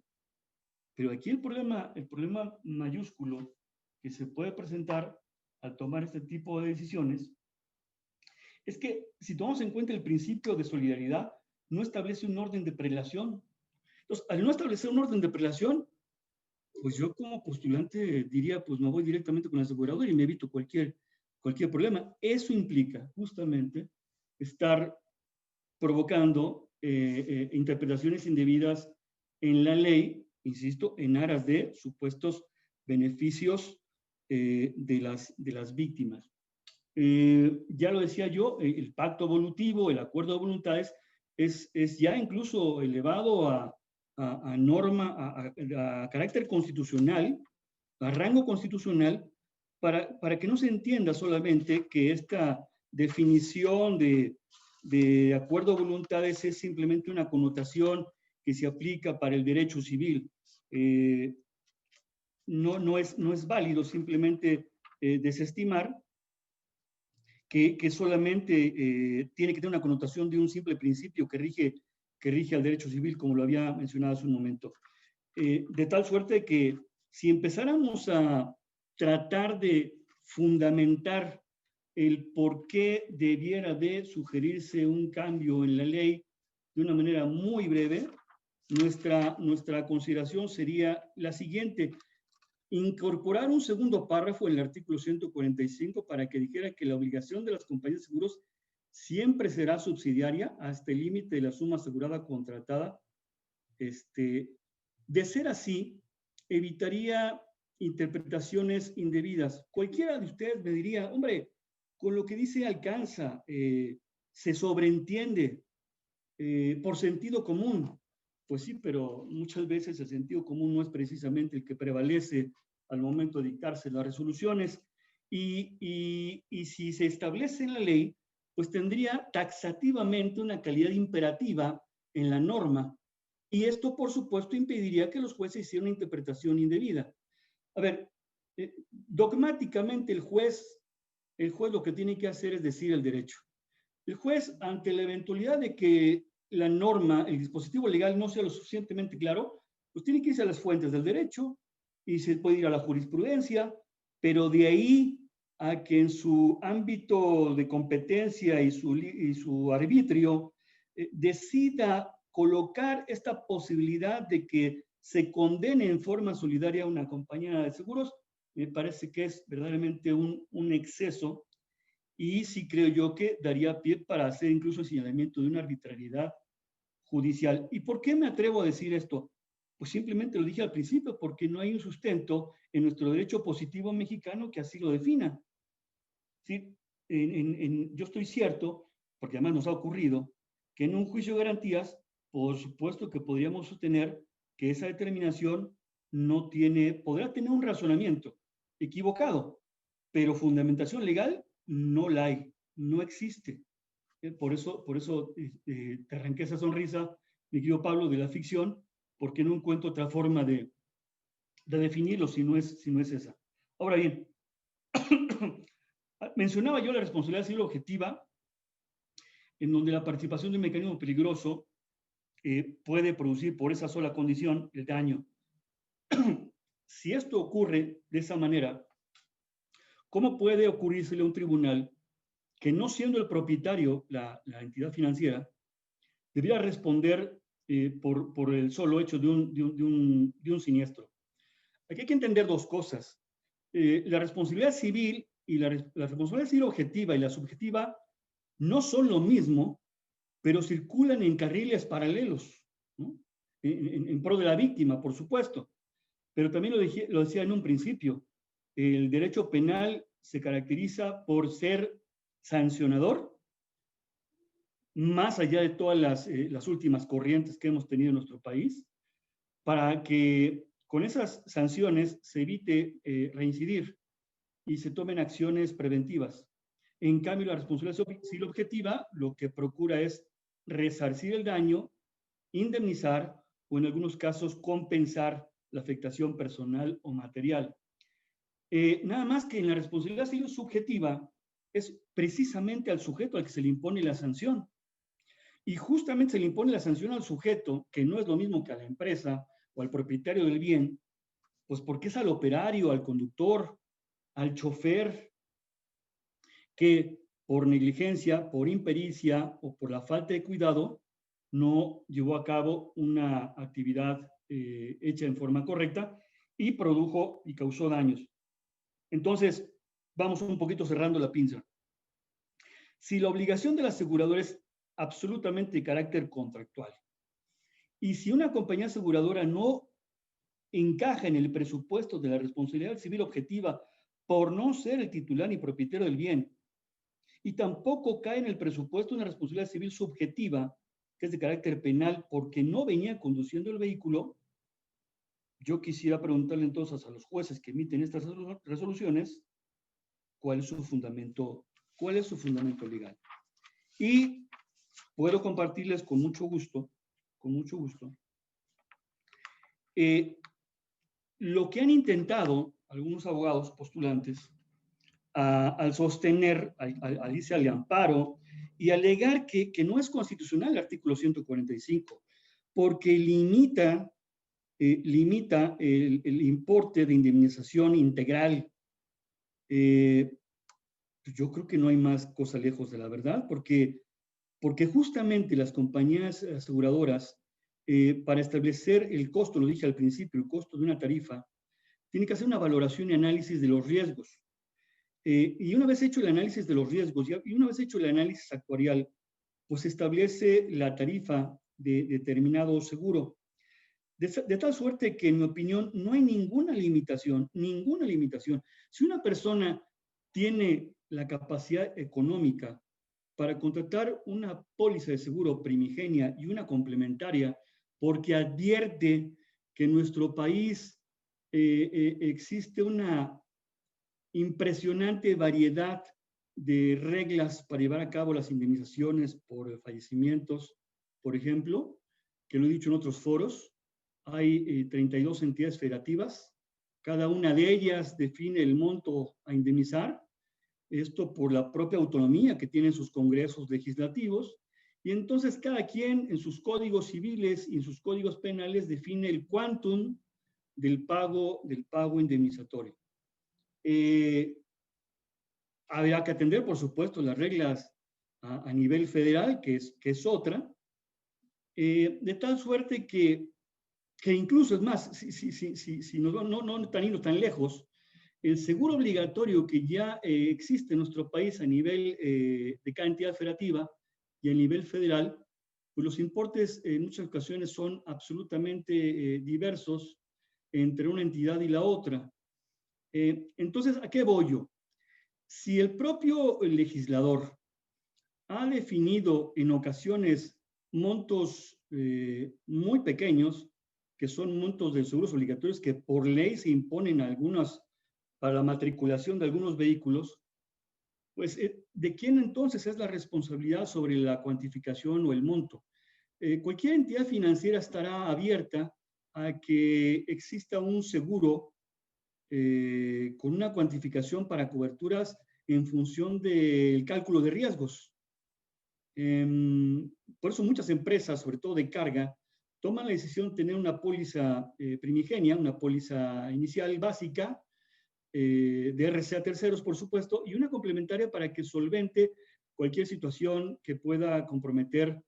Pero aquí el problema mayúsculo que se puede presentar al tomar este tipo de decisiones es que si tomamos en cuenta el principio de solidaridad, no establece un orden de prelación. Entonces, al no establecer un orden de prelación, pues yo como postulante diría, pues me voy directamente con el asegurador y me evito cualquier problema. Eso implica justamente estar provocando interpretaciones indebidas en la ley, insisto, en aras de supuestos beneficios de las víctimas. Ya lo decía yo, el pacto volutivo, el acuerdo de voluntades, es ya incluso elevado a norma, a carácter constitucional, a rango constitucional, para que no se entienda solamente que esta definición de acuerdo de voluntades es simplemente una connotación que se aplica para el derecho civil. No es válido simplemente desestimar que solamente tiene que tener una connotación de un simple principio que rige al derecho civil, como lo había mencionado hace un momento. De tal suerte que si empezáramos a tratar de fundamentar el por qué debiera de sugerirse un cambio en la ley de una manera muy breve, nuestra consideración sería la siguiente: incorporar un segundo párrafo en el artículo 145 para que dijera que la obligación de las compañías de seguros siempre será subsidiaria hasta el límite de la suma asegurada contratada. De ser así, evitaría interpretaciones indebidas. Cualquiera de ustedes me diría, hombre, con lo que dice alcanza, se sobreentiende por sentido común. Pues sí, pero muchas veces el sentido común no es precisamente el que prevalece al momento de dictarse las resoluciones. Y si se establece en la ley, pues tendría taxativamente una calidad imperativa en la norma. Y esto, por supuesto, impediría que los jueces hicieran una interpretación indebida. A ver, dogmáticamente el juez lo que tiene que hacer es decir el derecho. El juez, ante la eventualidad de que la norma, el dispositivo legal no sea lo suficientemente claro, pues tiene que irse a las fuentes del derecho y se puede ir a la jurisprudencia, pero de ahí a que en su ámbito de competencia y su arbitrio decida colocar esta posibilidad de que se condene en forma solidaria a una compañía de seguros, me parece que es verdaderamente un exceso, y sí creo yo que daría pie para hacer incluso el señalamiento de una arbitrariedad judicial. ¿Y por qué me atrevo a decir esto? Pues simplemente lo dije al principio, porque no hay un sustento en nuestro derecho positivo mexicano que así lo defina. ¿Sí? Yo estoy cierto, porque además nos ha ocurrido, que en un juicio de garantías, por supuesto que podríamos sostener que esa determinación podrá tener un razonamiento equivocado, pero fundamentación legal no la hay, no existe. Por eso te arranqué esa sonrisa, mi querido Pablo, de la ficción, porque no encuentro otra forma de definirlo si no es esa. Ahora bien, mencionaba yo la responsabilidad civil objetiva, en donde la participación de un mecanismo peligroso puede producir por esa sola condición el daño. Si esto ocurre de esa manera, ¿cómo puede ocurrírsele a un tribunal que, no siendo el propietario la entidad financiera, debiera responder por el solo hecho de un siniestro? Aquí hay que entender dos cosas. La responsabilidad civil y la responsabilidad civil objetiva y la subjetiva no son lo mismo, pero circulan en carriles paralelos, ¿no? En pro de la víctima, por supuesto. Pero también lo decía en un principio, el derecho penal se caracteriza por ser sancionador, más allá de todas las últimas corrientes que hemos tenido en nuestro país, para que con esas sanciones se evite reincidir y se tomen acciones preventivas. En cambio, la responsabilidad civil objetiva lo que procura es resarcir el daño, indemnizar o en algunos casos compensar la afectación personal o material. Nada más que en la responsabilidad civil subjetiva, es precisamente al sujeto al que se le impone la sanción. Y justamente se le impone la sanción al sujeto, que no es lo mismo que a la empresa o al propietario del bien, pues porque es al operario, al conductor, al chofer, que por negligencia, por impericia o por la falta de cuidado, no llevó a cabo una actividad hecha en forma correcta y produjo y causó daños. Entonces, vamos un poquito cerrando la pinza. Si la obligación del asegurador es absolutamente de carácter contractual, y si una compañía aseguradora no encaja en el presupuesto de la responsabilidad civil objetiva por no ser el titular ni propietario del bien, y tampoco cae en el presupuesto una responsabilidad civil subjetiva, que es de carácter penal, porque no venía conduciendo el vehículo, yo quisiera preguntarle entonces a los jueces que emiten estas resoluciones, ¿cuál es su fundamento legal? Y puedo compartirles con mucho gusto, lo que han intentado algunos abogados postulantes al sostener, al irse al amparo y alegar que no es constitucional el artículo 145, porque limita el importe de indemnización integral. Yo creo que no hay más cosa lejos de la verdad, porque justamente las compañías aseguradoras, para establecer el costo, lo dije al principio, el costo de una tarifa, tienen que hacer una valoración y análisis de los riesgos. Y una vez hecho el análisis de los riesgos y una vez hecho el análisis actuarial, pues establece la tarifa de determinado seguro. De tal suerte que, en mi opinión, no hay ninguna limitación. Si una persona tiene la capacidad económica para contratar una póliza de seguro primigenia y una complementaria, porque advierte que en nuestro país existe una impresionante variedad de reglas para llevar a cabo las indemnizaciones por fallecimientos, por ejemplo, que lo he dicho en otros foros, hay 32 entidades federativas, cada una de ellas define el monto a indemnizar, esto por la propia autonomía que tienen sus congresos legislativos, y entonces cada quien en sus códigos civiles y en sus códigos penales define el quantum del pago indemnizatorio. Habrá que atender, por supuesto, las reglas a nivel federal, que es otra, de tal suerte que incluso, es más, si no tan lejos, el seguro obligatorio que ya existe en nuestro país a nivel de cada entidad federativa y a nivel federal, pues los importes en muchas ocasiones son absolutamente diversos entre una entidad y la otra. Entonces, ¿a qué voy yo? Si el propio legislador ha definido en ocasiones montos muy pequeños, que son montos de seguros obligatorios que por ley se imponen algunas para la matriculación de algunos vehículos, pues ¿de quién entonces es la responsabilidad sobre la cuantificación o el monto? Cualquier entidad financiera estará abierta a que exista un seguro con una cuantificación para coberturas en función del cálculo de riesgos. Por eso muchas empresas, sobre todo de carga, toman la decisión de tener una póliza primigenia, una póliza inicial básica, de RCA terceros, por supuesto, y una complementaria para que solvente cualquier situación que pueda comprometer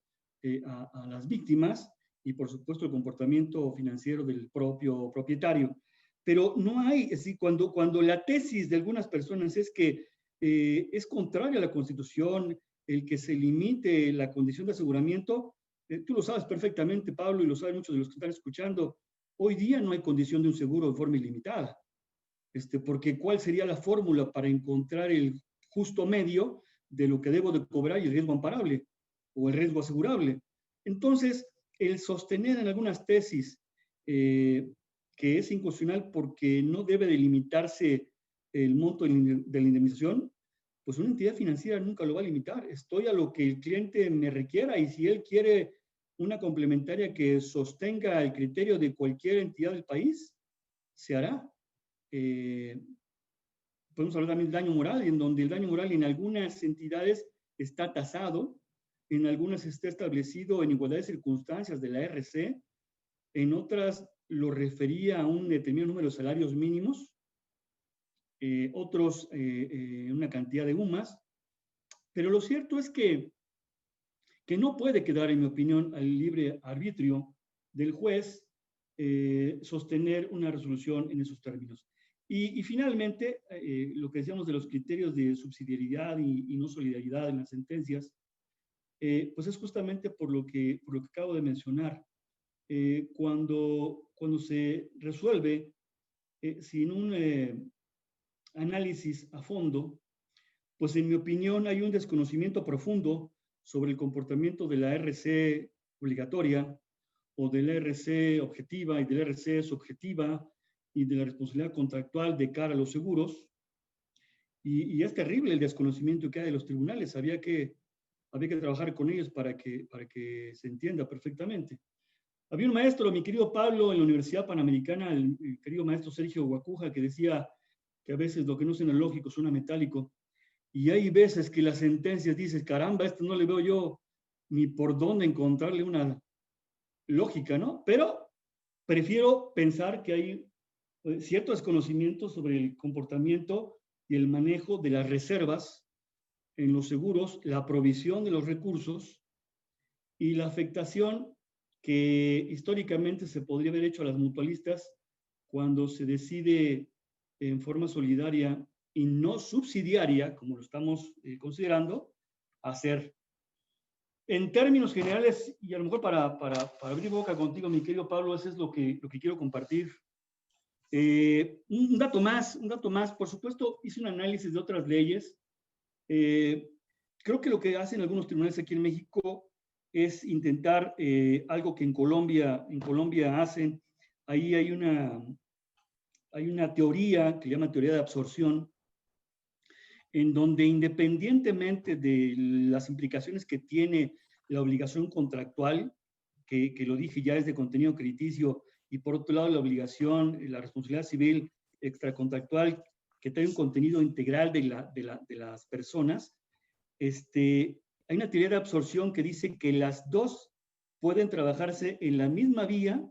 a las víctimas y, por supuesto, el comportamiento financiero del propio propietario. Pero no hay, es decir, cuando la tesis de algunas personas es que es contraria a la Constitución el que se limite la condición de aseguramiento, tú lo sabes perfectamente, Pablo, y lo saben muchos de los que están escuchando, hoy día no hay condición de un seguro de forma ilimitada. Porque ¿cuál sería la fórmula para encontrar el justo medio de lo que debo de cobrar y el riesgo amparable o el riesgo asegurable? Entonces, el sostener en algunas tesis que es inconstitucional porque no debe delimitarse el monto de la indemnización, pues una entidad financiera nunca lo va a limitar. Estoy a lo que el cliente me requiera, y si él quiere una complementaria que sostenga el criterio de cualquier entidad del país, se hará. podemos hablar también de daño moral, en donde el daño moral en algunas entidades está tasado, en algunas está establecido en igualdad de circunstancias de la RC, en otras lo refería a un determinado número de salarios mínimos, otros una cantidad de UMAS, pero lo cierto es que no puede quedar, en mi opinión, al libre arbitrio del juez sostener una resolución en esos términos. Y finalmente, lo que decíamos de los criterios de subsidiariedad y no solidaridad en las sentencias, pues es justamente por lo que acabo de mencionar. Cuando se resuelve sin un análisis a fondo, pues en mi opinión hay un desconocimiento profundo sobre el comportamiento de la RC obligatoria o de la RC objetiva y de la RC subjetiva y de la responsabilidad contractual de cara a los seguros. Y es terrible el desconocimiento que hay de los tribunales. Había que trabajar con ellos para que se entienda perfectamente. Había un maestro, mi querido Pablo, en la Universidad Panamericana, el querido maestro Sergio Guacuja, que decía que a veces lo que no suena lógico suena metálico. Y hay veces que las sentencias dices, caramba, esto no le veo yo ni por dónde encontrarle una lógica, ¿no? Pero prefiero pensar que hay cierto desconocimiento sobre el comportamiento y el manejo de las reservas en los seguros, la provisión de los recursos y la afectación que históricamente se podría haber hecho a las mutualistas cuando se decide en forma solidaria y no subsidiaria, como lo estamos considerando, hacer. En términos generales, y a lo mejor para abrir boca contigo, mi querido Pablo, eso es lo que quiero compartir. Un dato más, por supuesto, hice un análisis de otras leyes. Creo que lo que hacen algunos tribunales aquí en México es intentar algo que en Colombia hacen. Ahí hay una teoría que se llama teoría de absorción, en donde independientemente de las implicaciones que tiene la obligación contractual, que lo dije ya es de contenido crediticio, y por otro lado la obligación, la responsabilidad civil extracontractual, que trae un contenido integral de las personas, hay una teoría de absorción que dice que las dos pueden trabajarse en la misma vía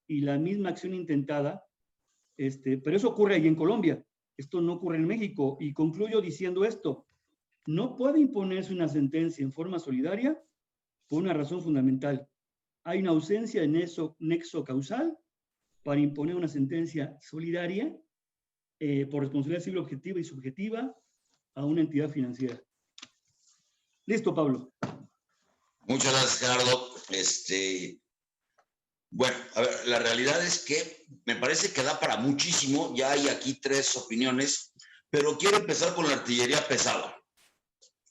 y la misma acción intentada, pero eso ocurre ahí en Colombia. Esto no ocurre en México. Y concluyo diciendo esto: no puede imponerse una sentencia en forma solidaria por una razón fundamental. Hay una ausencia de nexo causal para imponer una sentencia solidaria por responsabilidad civil objetiva y subjetiva a una entidad financiera. Listo, Pablo. Muchas gracias, Gerardo. Bueno, a ver, la realidad es que me parece que da para muchísimo. Ya hay aquí 3 opiniones, pero quiero empezar con la artillería pesada,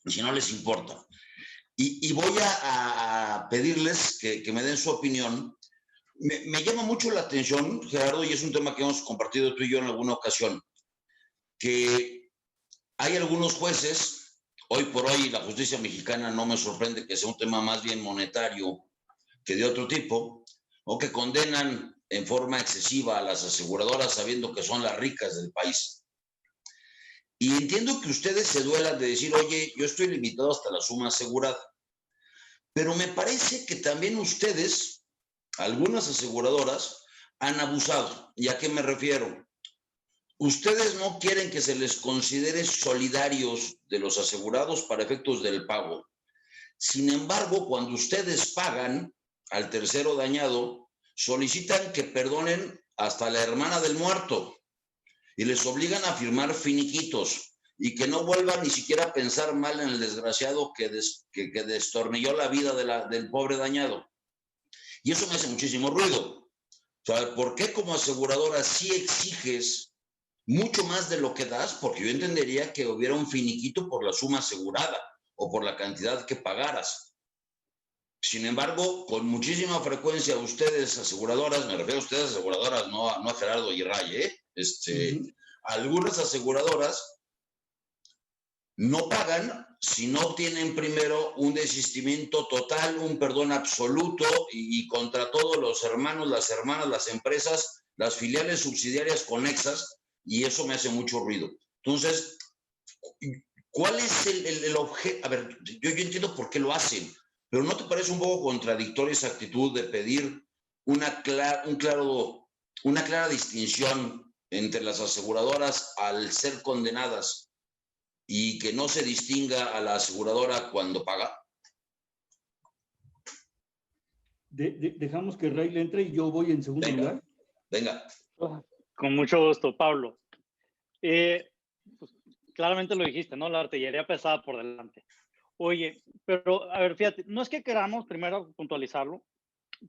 si no les importa. Y voy a pedirles que me den su opinión. Me llama mucho la atención, Gerardo, y es un tema que hemos compartido tú y yo en alguna ocasión, que hay algunos jueces, hoy por hoy la justicia mexicana no me sorprende que sea un tema más bien monetario que de otro tipo, o que condenan en forma excesiva a las aseguradoras sabiendo que son las ricas del país. Y entiendo que ustedes se duelan de decir, oye, yo estoy limitado hasta la suma asegurada. Pero me parece que también ustedes, algunas aseguradoras, han abusado. ¿Y a qué me refiero? Ustedes no quieren que se les considere solidarios de los asegurados para efectos del pago. Sin embargo, cuando ustedes pagan al tercero dañado, solicitan que perdonen hasta la hermana del muerto y les obligan a firmar finiquitos y que no vuelvan ni siquiera a pensar mal en el desgraciado que destornilló la vida del pobre dañado. Y eso me hace muchísimo ruido. O sea, ¿por qué como aseguradora sí exiges mucho más de lo que das? Porque yo entendería que hubiera un finiquito por la suma asegurada o por la cantidad que pagaras. Sin embargo, con muchísima frecuencia ustedes aseguradoras, me refiero a ustedes aseguradoras, no a Gerardo y Ray, algunas aseguradoras no pagan si no obtienen primero un desistimiento total, un perdón absoluto y contra todos los hermanos, las hermanas, las empresas, las filiales subsidiarias conexas, y eso me hace mucho ruido. Entonces, ¿cuál es el objeto? A ver, yo entiendo por qué lo hacen, pero ¿no te parece un poco contradictoria esa actitud de pedir una clara distinción entre las aseguradoras al ser condenadas y que no se distinga a la aseguradora cuando paga? Dejamos que Ray le entre y yo voy en segundo lugar. Venga. Con mucho gusto, Pablo. Pues, claramente lo dijiste, ¿no? La artillería pesada por delante. Oye, pero a ver, fíjate, no es que queramos primero puntualizarlo,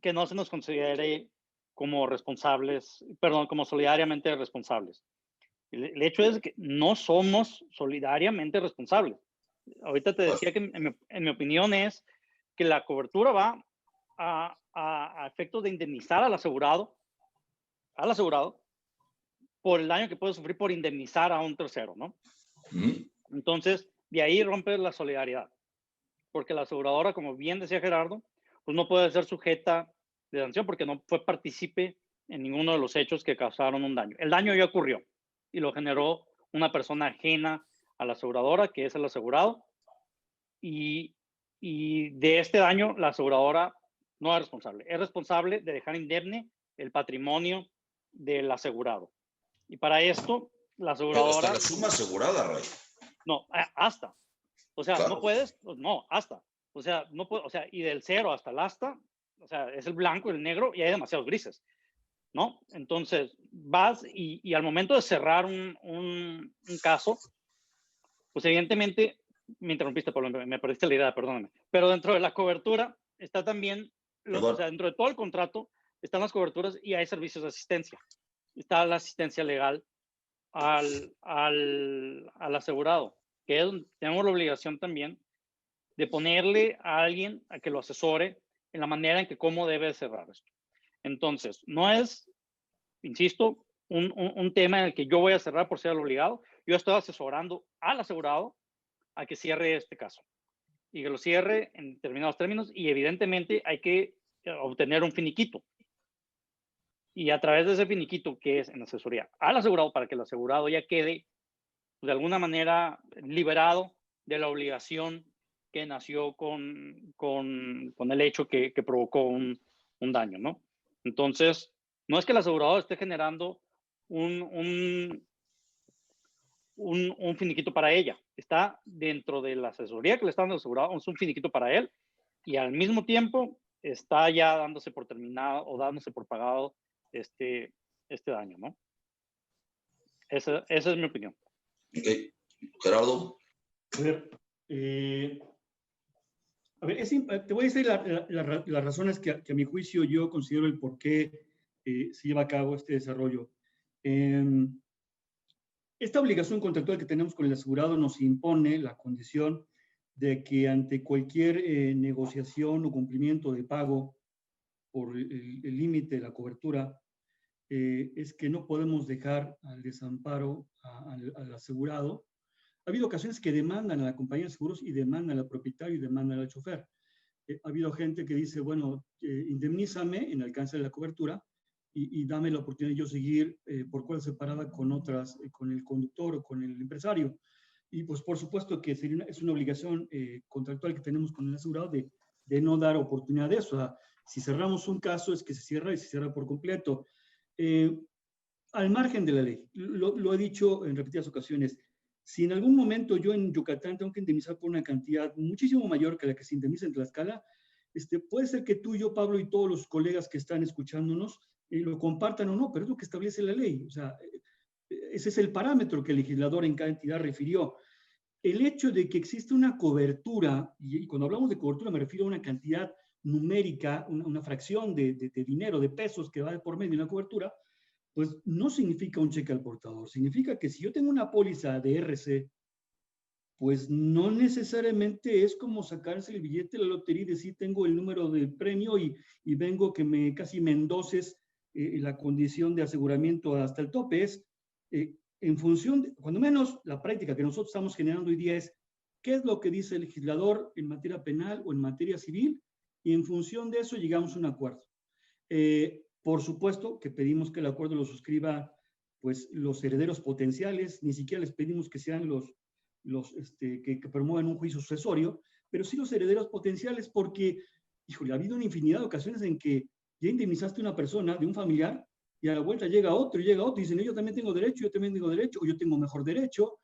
que no se nos considere como responsables, perdón, como solidariamente responsables. El hecho es que no somos solidariamente responsables. Ahorita te decía que en mi opinión es que la cobertura va a efectos de indemnizar al asegurado por el daño que puede sufrir por indemnizar a un tercero, ¿no? Entonces, de ahí rompe la solidaridad, porque la aseguradora, como bien decía Gerardo, pues no puede ser sujeta de sanción porque no fue partícipe en ninguno de los hechos que causaron un daño. El daño ya ocurrió y lo generó una persona ajena a la aseguradora, que es el asegurado, y de este daño la aseguradora no es responsable de dejar indemne el patrimonio del asegurado. Y para esto, la aseguradora... Pero hasta la suma asegurada, Ray. No, hasta. O sea, Claro. no puedes, pues no, hasta. O sea, no puedo, o sea, y del 0 hasta el hasta, o sea, es el blanco y el negro y hay demasiados grises, ¿no? Entonces, vas y al momento de cerrar un caso, pues evidentemente, me interrumpiste, Pablo, me perdiste la idea, perdóname. Pero dentro de la cobertura está también, o sea, dentro de todo el contrato están las coberturas y hay servicios de asistencia. Está la asistencia legal al asegurado, que es, tenemos la obligación también de ponerle a alguien a que lo asesore en la manera en que cómo debe cerrar esto. Entonces, no es, insisto, un tema en el que yo voy a cerrar por ser el obligado. Yo estoy asesorando al asegurado a que cierre este caso y que lo cierre en determinados términos y evidentemente hay que obtener un finiquito. Y a través de ese finiquito que es en asesoría al asegurado para que el asegurado ya quede de alguna manera liberado de la obligación que nació con el hecho que provocó un daño, ¿no? Entonces, no es que el asegurador esté generando un finiquito para ella, está dentro de la asesoría que le está dando el asegurado, es un finiquito para él y al mismo tiempo está ya dándose por terminado o dándose por pagado este daño, ¿no? Esa es mi opinión. Okay. Gerardo. A ver, te voy a decir las razones que a mi juicio yo considero el por qué se lleva a cabo este desarrollo. Esta obligación contractual que tenemos con el asegurado nos impone la condición de que ante cualquier negociación o cumplimiento de pago por el límite de la cobertura, es que no podemos dejar al desamparo al asegurado. Ha habido ocasiones que demandan a la compañía de seguros y demandan al propietario y demandan al chofer. Ha habido gente que dice, bueno, indemnízame en alcance de la cobertura y dame la oportunidad de yo seguir por cuenta separada con otras, con el conductor o con el empresario. Y pues por supuesto que es una obligación contractual que tenemos con el asegurado de no dar oportunidad de eso. O sea, si cerramos un caso es que se cierra y se cierra por completo. Al margen de la ley, lo he dicho en repetidas ocasiones, si en algún momento yo en Yucatán tengo que indemnizar por una cantidad muchísimo mayor que la que se indemniza en Tlaxcala, puede ser que tú y yo, Pablo, y todos los colegas que están escuchándonos lo compartan o no, pero es lo que establece la ley. O sea, ese es el parámetro que el legislador en cada entidad refirió. El hecho de que existe una cobertura, y cuando hablamos de cobertura me refiero a una cantidad numérica, una fracción de dinero, de pesos que va por medio de una cobertura, pues no significa un cheque al portador. Significa que si yo tengo una póliza de RC, pues no necesariamente es como sacarse el billete de la lotería y decir tengo el número del premio y vengo que casi me endoses la condición de aseguramiento hasta el tope. Es en función, cuando menos la práctica que nosotros estamos generando hoy día es qué es lo que dice el legislador en materia penal o en materia civil y en función de eso llegamos a un acuerdo. Por supuesto que pedimos que el acuerdo lo suscriba pues los herederos potenciales, ni siquiera les pedimos que sean que promuevan un juicio sucesorio, pero sí los herederos potenciales, porque, híjole, ha habido una infinidad de ocasiones en que ya indemnizaste a una persona, de un familiar, y a la vuelta llega otro, y dicen, yo también tengo derecho, yo también tengo derecho, o yo tengo mejor derecho,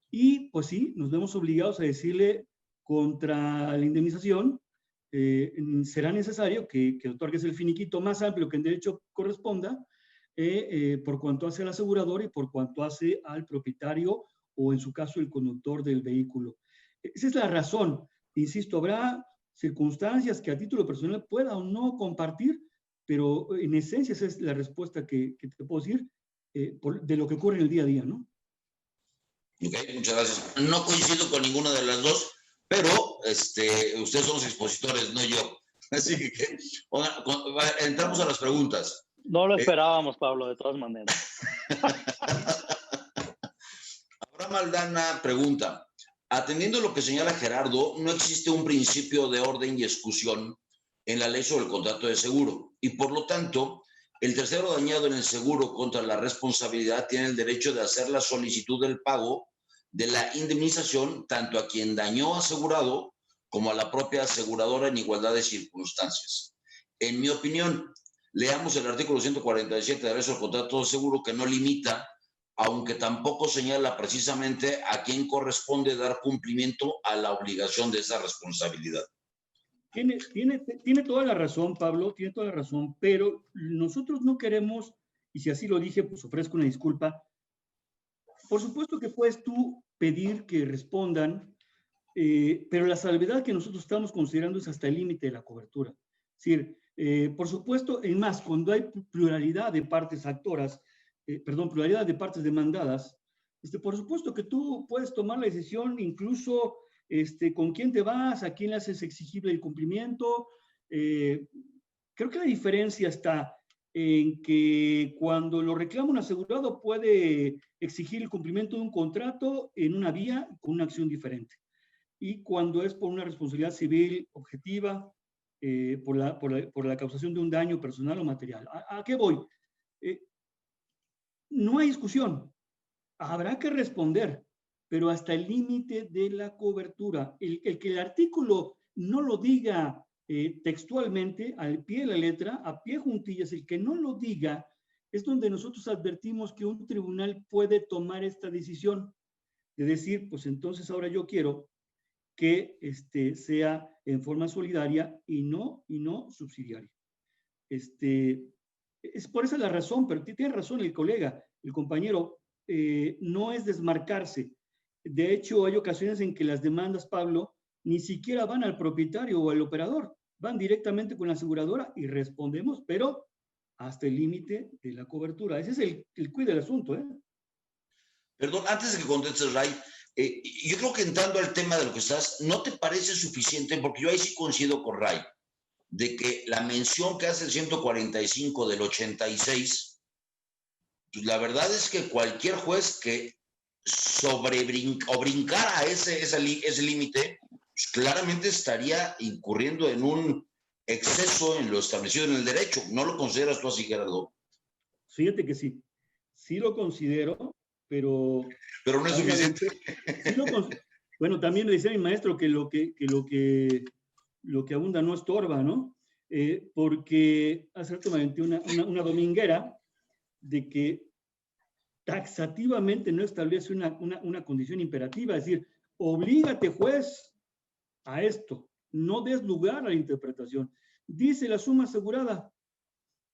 y pues sí, nos vemos obligados a decirle contra la indemnización, será necesario que otorgues el finiquito más amplio que en derecho corresponda, por cuanto hace al asegurador y por cuanto hace al propietario o en su caso el conductor del vehículo. Esa es la razón. Insisto, habrá circunstancias que a título personal pueda o no compartir, pero en esencia esa es la respuesta que te puedo decir de lo que ocurre en el día a día, ¿no? Ok, muchas gracias. No coincido con ninguna de las dos, pero ustedes son los expositores, no yo. Así que entramos a las preguntas. No lo esperábamos, Pablo, de todas maneras. Abraham Aldana pregunta, atendiendo lo que señala Gerardo, no existe un principio de orden y exclusión en la ley sobre el contrato de seguro y por lo tanto el tercero dañado en el seguro contra la responsabilidad tiene el derecho de hacer la solicitud del pago de la indemnización tanto a quien dañó asegurado como a la propia aseguradora en igualdad de circunstancias. En mi opinión, leamos el artículo 147 de la ley sobre el contrato de seguro que no limita, aunque tampoco señala precisamente a quién corresponde dar cumplimiento a la obligación de esa responsabilidad. Tiene toda la razón, Pablo, tiene toda la razón, pero nosotros no queremos, y si así lo dije, pues ofrezco una disculpa. Por supuesto que puedes tú pedir que respondan, pero la salvedad que nosotros estamos considerando es hasta el límite de la cobertura. Es decir, por supuesto, en más, cuando hay pluralidad de partes actoras, pluralidad de partes demandadas, por supuesto que tú puedes tomar la decisión incluso con quién te vas, a quién le haces exigible el cumplimiento. Creo que la diferencia está en que cuando lo reclama un asegurado puede exigir el cumplimiento de un contrato en una vía con una acción diferente. Y cuando es por una responsabilidad civil objetiva, por la causación de un daño personal o material. ¿A qué voy? No hay discusión. Habrá que responder, pero hasta el límite de la cobertura. El que el artículo no lo diga textualmente, al pie de la letra, a pie juntillas, el que no lo diga, es donde nosotros advertimos que un tribunal puede tomar esta decisión de decir, pues entonces ahora yo quiero que sea en forma solidaria y no subsidiaria. Es por esa la razón, pero tiene razón el colega, el compañero, no es desmarcarse. De hecho, hay ocasiones en que las demandas, Pablo, ni siquiera van al propietario o al operador, van directamente con la aseguradora y respondemos, pero hasta el límite de la cobertura. Ese es el quid del asunto, ¿eh? Perdón, antes de que contestes, Ray, yo creo que entrando al tema de lo que estás, ¿no te parece suficiente? Porque yo ahí sí coincido con Ray, de que la mención que hace el 145 del 86, pues la verdad es que cualquier juez que brincara ese límite, pues claramente estaría incurriendo en un exceso en lo establecido en el derecho. ¿No lo consideras tú así, Gerardo? Fíjate que sí, sí lo considero, pero no es suficiente. Sí bueno, también le decía a mi maestro que lo que abunda no estorba, ¿no? Porque hace rato me aventé una dominguera de que taxativamente no establece una condición imperativa, es decir, oblígate, juez, a esto, no des lugar a la interpretación. Dice la suma asegurada.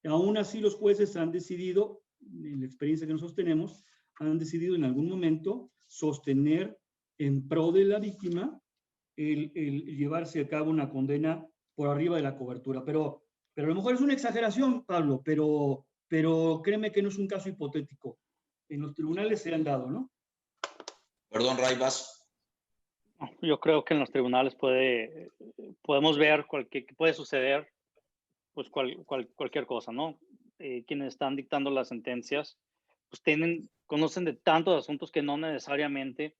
Aún así los jueces han decidido, en la experiencia que nosotros tenemos, han decidido en algún momento sostener en pro de la víctima el llevarse a cabo una condena por arriba de la cobertura. Pero a lo mejor es una exageración, Pablo, pero créeme que no es un caso hipotético. En los tribunales se han dado, ¿no? Perdón, Ray, vas. Yo creo que en los tribunales podemos ver que puede suceder pues cualquier cosa, ¿no? Quienes están dictando las sentencias pues conocen de tantos asuntos que no necesariamente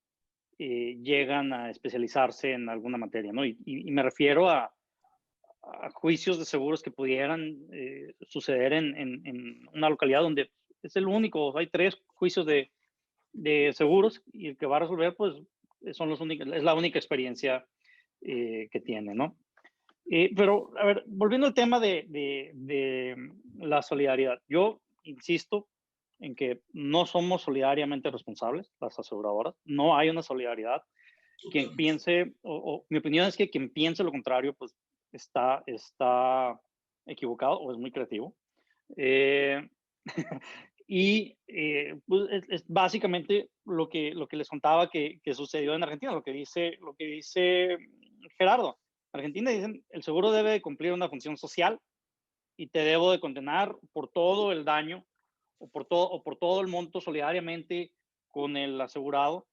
llegan a especializarse en alguna materia, ¿no? Y me refiero a juicios de seguros que pudieran suceder en una localidad donde es el único. Hay 3 juicios de seguros y el que va a resolver, pues, son los únicos, es la única experiencia que tiene, ¿no? Pero, a ver, volviendo al tema de la solidaridad, yo insisto en que no somos solidariamente responsables, las aseguradoras, no hay una solidaridad. Quien piense, o mi opinión es que quien piense lo contrario, pues está equivocado o es muy creativo. Y pues es básicamente lo que les contaba que sucedió en Argentina, lo que dice Gerardo. En Argentina dicen, el seguro debe de cumplir una función social y te debo de condenar por todo el daño o por todo el monto solidariamente con el asegurado,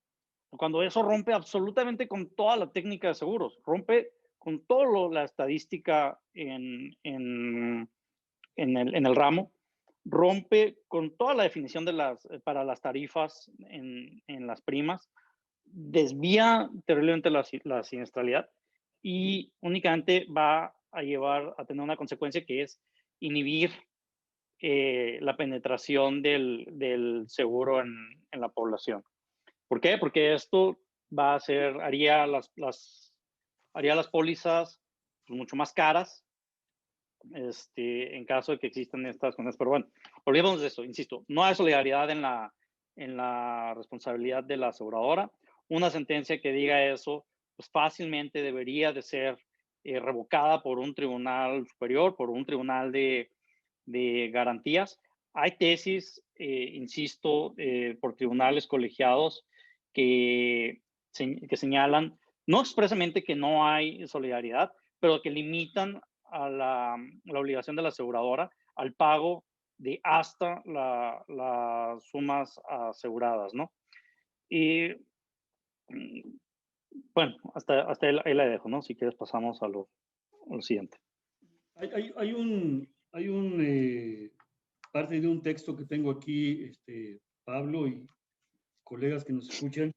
cuando eso rompe absolutamente con toda la técnica de seguros, rompe con toda la estadística en el ramo, rompe con toda la definición para las tarifas en las primas, desvía terriblemente la siniestralidad y únicamente va a llevar a tener una consecuencia que es inhibir la penetración del seguro en la población. ¿Por qué? Porque esto haría las pólizas mucho más caras en caso de que existan estas cosas. Pero bueno, olvidemos de eso, insisto, no hay solidaridad en la responsabilidad de la aseguradora. Una sentencia que diga eso, pues fácilmente debería de ser revocada por un tribunal superior, por un tribunal de garantías. Hay tesis, insisto, por tribunales colegiados que señalan, no expresamente que no hay solidaridad, pero que limitan a la obligación de la aseguradora al pago de hasta las sumas aseguradas, ¿no? Y bueno, hasta ahí la dejo, ¿no? Si quieres pasamos a lo siguiente. Hay parte de un texto que tengo aquí, Pablo y colegas que nos escuchan,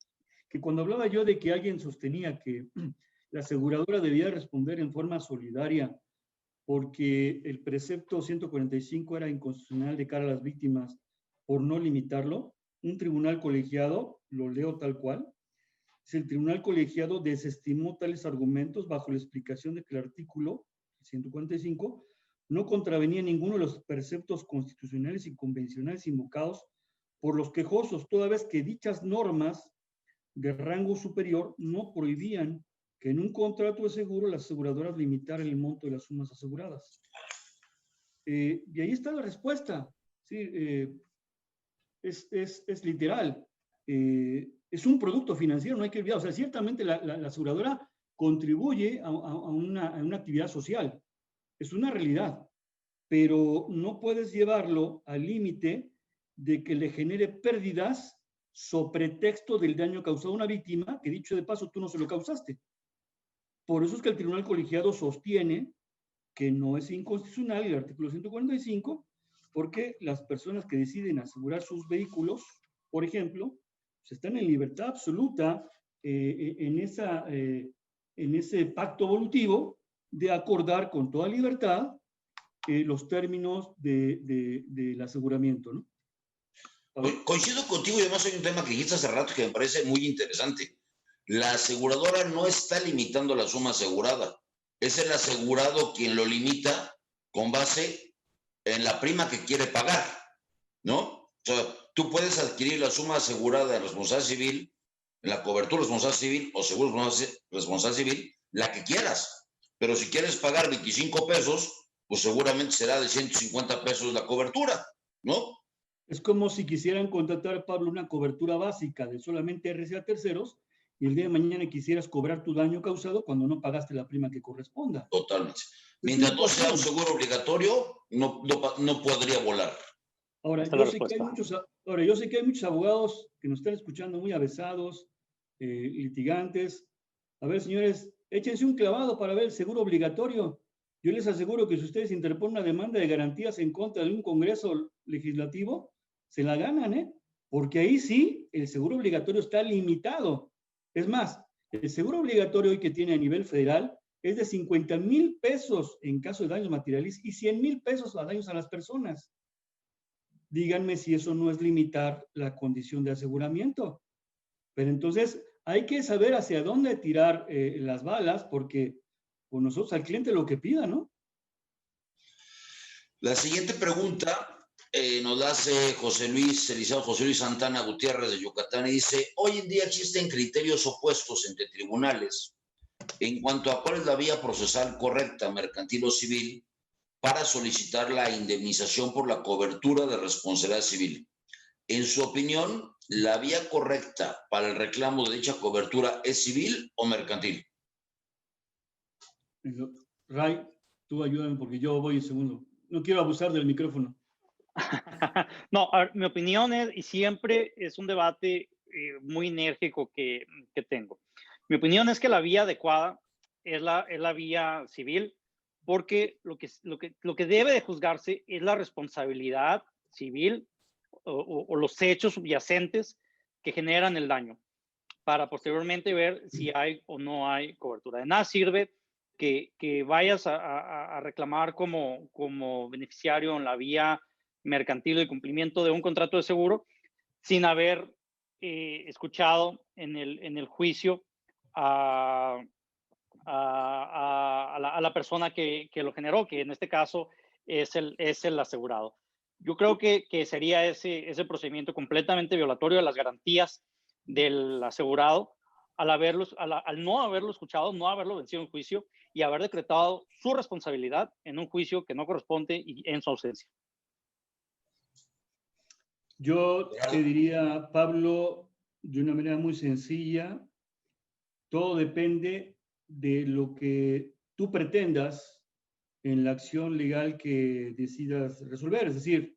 que cuando hablaba yo de que alguien sostenía que la aseguradora debía responder en forma solidaria porque el precepto 145 era inconstitucional de cara a las víctimas por no limitarlo, un tribunal colegiado, lo leo tal cual, el tribunal colegiado desestimó tales argumentos bajo la explicación de que el artículo 145 no contravenía ninguno de los preceptos constitucionales y convencionales invocados por los quejosos, toda vez que dichas normas de rango superior no prohibían que en un contrato de seguro las aseguradoras limitaran el monto de las sumas aseguradas. Y ahí está la respuesta. ¿Sí? Es literal. Es un producto financiero, no hay que olvidar. O sea, ciertamente la aseguradora contribuye a una actividad social. Es una realidad. Pero no puedes llevarlo al límite de que le genere pérdidas sobre pretexto del daño causado a una víctima, que dicho de paso, tú no se lo causaste. Por eso es que el tribunal colegiado sostiene que no es inconstitucional el artículo 145, porque las personas que deciden asegurar sus vehículos, por ejemplo, pues están en libertad absoluta en ese pacto volutivo de acordar con toda libertad los términos del aseguramiento, ¿no? Coincido contigo y además hay un tema que dijiste hace rato que me parece muy interesante. La aseguradora no está limitando la suma asegurada. Es el asegurado quien lo limita con base en la prima que quiere pagar, ¿no? O sea, tú puedes adquirir la suma asegurada de responsabilidad civil, la cobertura de responsabilidad civil o seguro de responsabilidad civil, la que quieras. Pero si quieres pagar 25 pesos, pues seguramente será de 150 pesos la cobertura, ¿no? Es como si quisieran contratar, Pablo, una cobertura básica de solamente RCA a terceros y el día de mañana quisieras cobrar tu daño causado cuando no pagaste la prima que corresponda. Totalmente. Mientras no sea un seguro obligatorio, no podría volar. Ahora, yo sé que hay muchos abogados que nos están escuchando muy avesados, litigantes. A ver, señores, échense un clavado para ver el seguro obligatorio. Yo les aseguro que si ustedes interponen una demanda de garantías en contra de un congreso legislativo, se la ganan, ¿eh? Porque ahí sí, el seguro obligatorio está limitado. Es más, el seguro obligatorio hoy que tiene a nivel federal es de 50,000 pesos en caso de daños materiales y 100,000 pesos a daños a las personas. díganme si eso no es limitar la condición de aseguramiento. Pero entonces hay que saber hacia dónde tirar las balas, porque pues nosotros al cliente lo que pida, ¿no? La siguiente pregunta nos la hace José Luis Santana Gutiérrez de Yucatán y dice, hoy en día existen criterios opuestos entre tribunales en cuanto a cuál es la vía procesal correcta, mercantil o civil, para solicitar la indemnización por la cobertura de responsabilidad civil. En su opinión, ¿la vía correcta para el reclamo de dicha cobertura es civil o mercantil? Ray, tú ayúdame porque yo voy en segundo. No quiero abusar del micrófono. No, a ver, mi opinión es, y siempre es un debate muy enérgico que tengo. Mi opinión es que la vía adecuada es la vía civil, porque lo que debe de juzgarse es la responsabilidad civil o los hechos subyacentes que generan el daño, para posteriormente ver si hay o no hay cobertura. De nada sirve que vayas a reclamar como beneficiario en la vía mercantil el cumplimiento de un contrato de seguro sin haber escuchado en el juicio a la persona que lo generó, que en este caso es el asegurado. Yo creo que sería ese procedimiento completamente violatorio de las garantías del asegurado al no haberlo escuchado, no haberlo vencido en juicio y haber decretado su responsabilidad en un juicio que no corresponde y en su ausencia. Yo te diría, Pablo, de una manera muy sencilla, todo depende de lo que tú pretendas en la acción legal que decidas resolver. Es decir,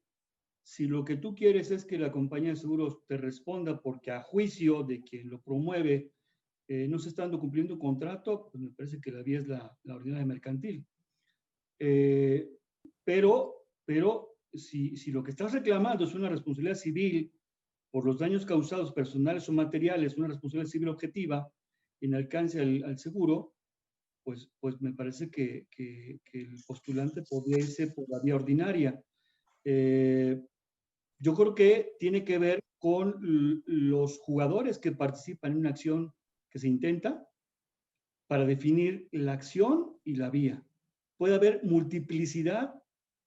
si lo que tú quieres es que la compañía de seguros te responda porque a juicio de quien lo promueve no se está dando cumpliendo un contrato, pues me parece que la vía es la ordinaria mercantil. Pero si lo que estás reclamando es una responsabilidad civil por los daños causados personales o materiales, una responsabilidad civil objetiva en alcance al seguro, pues me parece que el postulante podría irse por la vía ordinaria. Yo creo que tiene que ver con los jugadores que participan en una acción que se intenta para definir la acción y la vía. Puede haber multiplicidad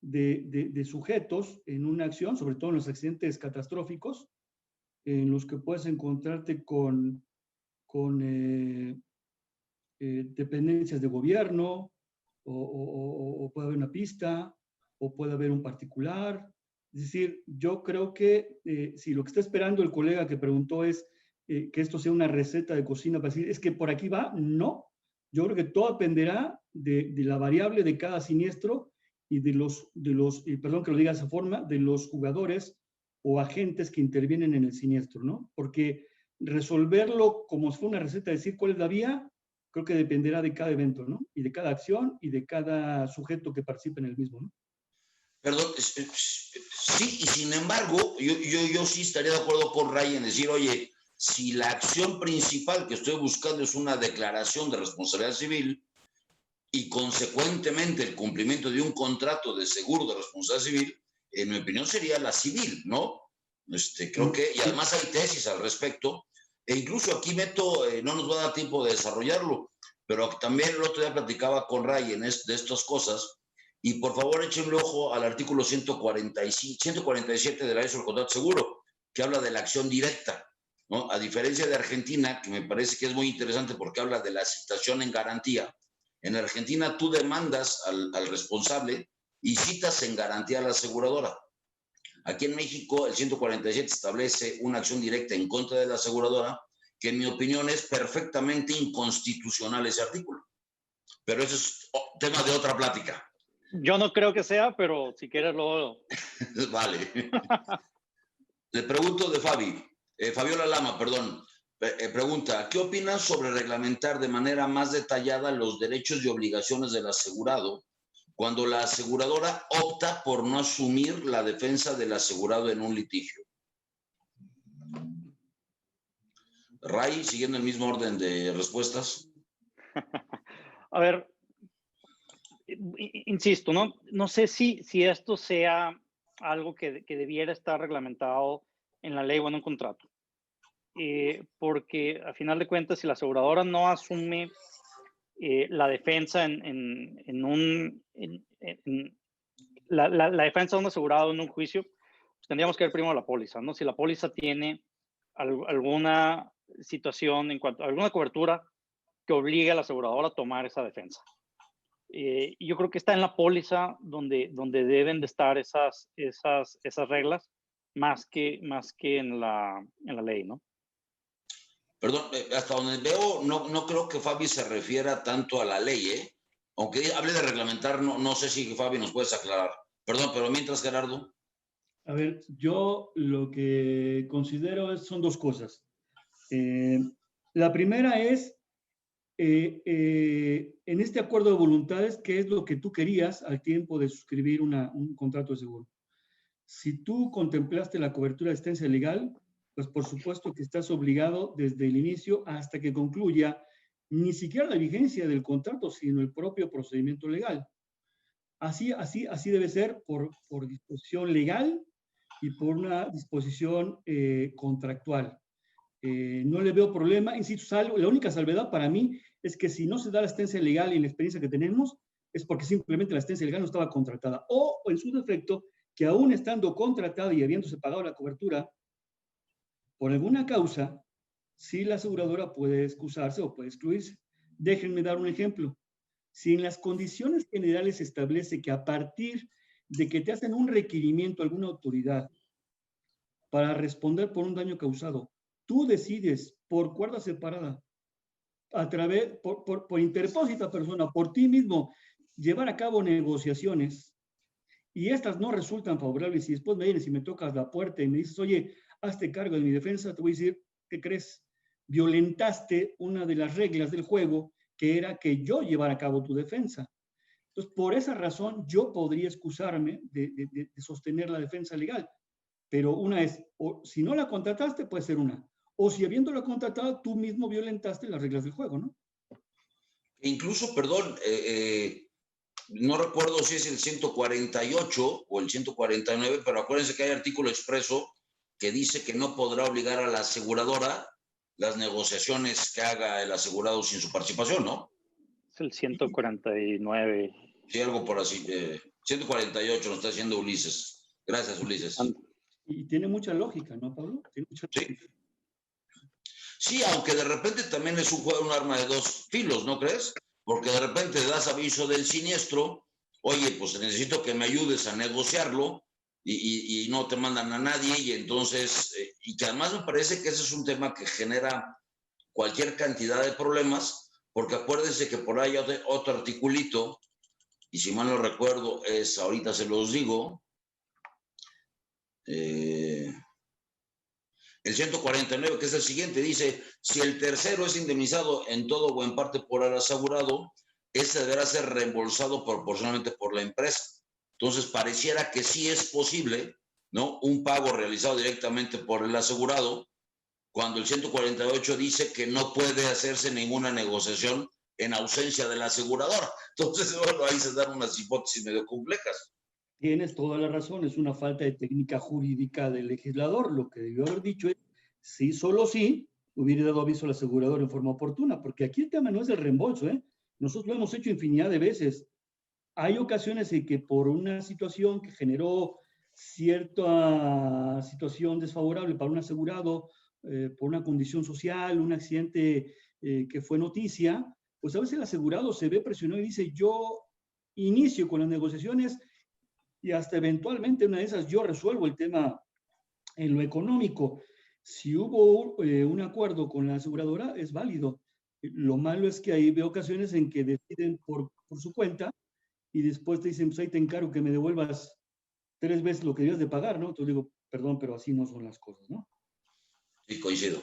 de sujetos en una acción, sobre todo en los accidentes catastróficos, en los que puedes encontrarte con dependencias de gobierno, o puede haber una pista, o puede haber un particular. Es decir, yo creo que si lo que está esperando el colega que preguntó es que esto sea una receta de cocina para decir, es que por aquí va, no. Yo creo que todo dependerá de la variable de cada siniestro y perdón que lo diga de esa forma, de los jugadores o agentes que intervienen en el siniestro, ¿no? Porque resolverlo como si fuera una receta, decir cuál es la vía, creo que dependerá de cada evento, ¿no? Y de cada acción y de cada sujeto que participe en el mismo, ¿no? Perdón, sí, y sin embargo, yo sí estaría de acuerdo con Ray en decir, oye, si la acción principal que estoy buscando es una declaración de responsabilidad civil y consecuentemente el cumplimiento de un contrato de seguro de responsabilidad civil, en mi opinión sería la civil, ¿no? Creo que, y además hay tesis al respecto, e incluso aquí meto, no nos va a dar tiempo de desarrollarlo, pero también el otro día platicaba con Ray de estas cosas, y por favor echen un ojo al artículo 147 de la ley sobre el contrato seguro, que habla de la acción directa, ¿no? A diferencia de Argentina, que me parece que es muy interesante porque habla de la citación en garantía. En Argentina tú demandas al responsable y citas en garantía a la aseguradora. Aquí en México el 147 establece una acción directa en contra de la aseguradora, que en mi opinión es perfectamente inconstitucional ese artículo. Pero eso es tema de otra plática. Yo no creo que sea, pero si quieres luego... Vale. Le pregunto de Fabiola Lama, perdón. Pregunta, ¿qué opinas sobre reglamentar de manera más detallada los derechos y obligaciones del asegurado cuando la aseguradora opta por no asumir la defensa del asegurado en un litigio? Ray, siguiendo el mismo orden de respuestas. A ver, insisto, no sé si esto sea algo que debiera estar reglamentado en la ley o en un contrato. Porque a final de cuentas, si la aseguradora no asume la defensa la defensa de un asegurado en un juicio, pues tendríamos que ver primero la póliza, ¿no? Si la póliza tiene alguna situación en cuanto a alguna cobertura que obligue a la aseguradora a tomar esa defensa. Y yo creo que está en la póliza donde deben de estar esas reglas, más que en la ley, ¿no? Perdón, hasta donde veo, no creo que Fabi se refiera tanto a la ley, ¿eh? Aunque hable de reglamentar, no sé si Fabi nos puedes aclarar. Perdón, pero mientras, Gerardo. A ver, yo lo que considero son dos cosas. La primera es, en este acuerdo de voluntades, ¿qué es lo que tú querías al tiempo de suscribir un contrato de seguro? Si tú contemplaste la cobertura de asistencia legal, pues por supuesto que estás obligado desde el inicio hasta que concluya ni siquiera la vigencia del contrato, sino el propio procedimiento legal. Así debe ser por disposición legal y por una disposición contractual. No le veo problema, insisto, la única salvedad para mí es que si no se da la asistencia legal y la experiencia que tenemos, es porque simplemente la asistencia legal no estaba contratada, o en su defecto, que aún estando contratada y habiéndose pagado la cobertura, por alguna causa, sí la aseguradora puede excusarse o puede excluirse. Déjenme dar un ejemplo. Si en las condiciones generales se establece que a partir de que te hacen un requerimiento a alguna autoridad para responder por un daño causado, tú decides por cuerda separada, por interpósita persona, por ti mismo, llevar a cabo negociaciones y estas no resultan favorables y después me vienes y me tocas la puerta y me dices, oye, hazte cargo de mi defensa, te voy a decir, ¿qué crees? Violentaste una de las reglas del juego, que era que yo llevara a cabo tu defensa. Entonces, por esa razón, yo podría excusarme de sostener la defensa legal. Pero una es, o si no la contrataste, puede ser una. O si habiéndola contratado, tú mismo violentaste las reglas del juego, ¿no? Incluso, perdón, no recuerdo si es el 148 o el 149, pero acuérdense que hay artículo expreso que dice que no podrá obligar a la aseguradora las negociaciones que haga el asegurado sin su participación, ¿no? Es el 149. Sí, algo por así. 148 nos está diciendo Ulises. Gracias, Ulises. Y tiene mucha lógica, ¿no, Pablo? Tiene mucha lógica. Sí, aunque de repente también es un arma de dos filos, ¿no crees? Porque de repente das aviso del siniestro, oye, pues necesito que me ayudes a negociarlo y no te mandan a nadie y entonces, y que además me parece que ese es un tema que genera cualquier cantidad de problemas, porque acuérdense que por ahí hay otro articulito, y si mal no recuerdo es, ahorita se los digo, el 149, que es el siguiente, dice, si el tercero es indemnizado en todo o en parte por el asegurado, ese deberá ser reembolsado proporcionalmente por la empresa. Entonces, pareciera que sí es posible, ¿no? Un pago realizado directamente por el asegurado, cuando el 148 dice que no puede hacerse ninguna negociación en ausencia del asegurador. Entonces, bueno, ahí se dan unas hipótesis medio complejas. Tienes toda la razón, es una falta de técnica jurídica del legislador. Lo que debió haber dicho es, sí, solo sí, hubiera dado aviso al asegurador en forma oportuna, porque aquí el tema no es el reembolso, ¿eh? Nosotros lo hemos hecho infinidad de veces. Hay ocasiones en que por una situación que generó cierta situación desfavorable para un asegurado, por una condición social, un accidente que fue noticia, pues a veces el asegurado se ve presionado y dice, yo inicio con las negociaciones y hasta eventualmente una de esas yo resuelvo el tema en lo económico. Si hubo un acuerdo con la aseguradora, es válido. Lo malo es que ahí veo ocasiones en que deciden por su cuenta y después te dicen, pues ahí te encargo que me devuelvas 3 veces lo que debías de pagar, ¿no? Entonces digo, perdón, pero así no son las cosas, ¿no? Sí, coincido.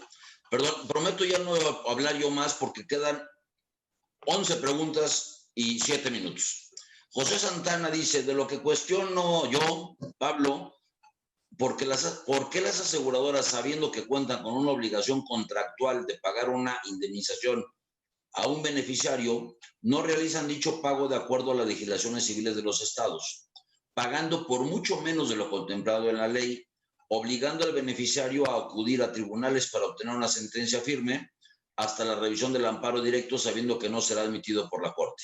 Perdón, prometo ya no hablar yo más porque quedan 11 preguntas y 7 minutos. José Santana dice, de lo que cuestiono yo, Pablo, ¿por qué las aseguradoras, sabiendo que cuentan con una obligación contractual de pagar una indemnización a un beneficiario, no realizan dicho pago de acuerdo a las legislaciones civiles de los estados? pagando por mucho menos de lo contemplado en la ley, obligando al beneficiario a acudir a tribunales para obtener una sentencia firme hasta la revisión del amparo directo, sabiendo que no será admitido por la Corte.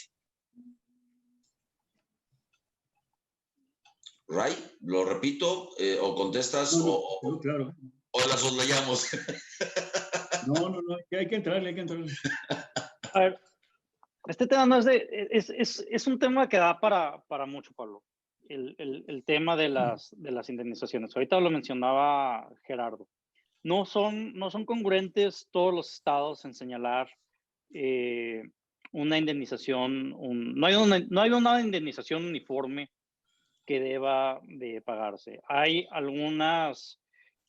Ray, lo repito, o contestas no, claro. O la soslayamos. No, hay que entrarle. A ver, este tema no es un tema que da para mucho, Pablo. El tema de las indemnizaciones. Ahorita lo mencionaba Gerardo. No son congruentes todos los estados en señalar una indemnización, no hay una indemnización uniforme que deba de pagarse. Hay algunas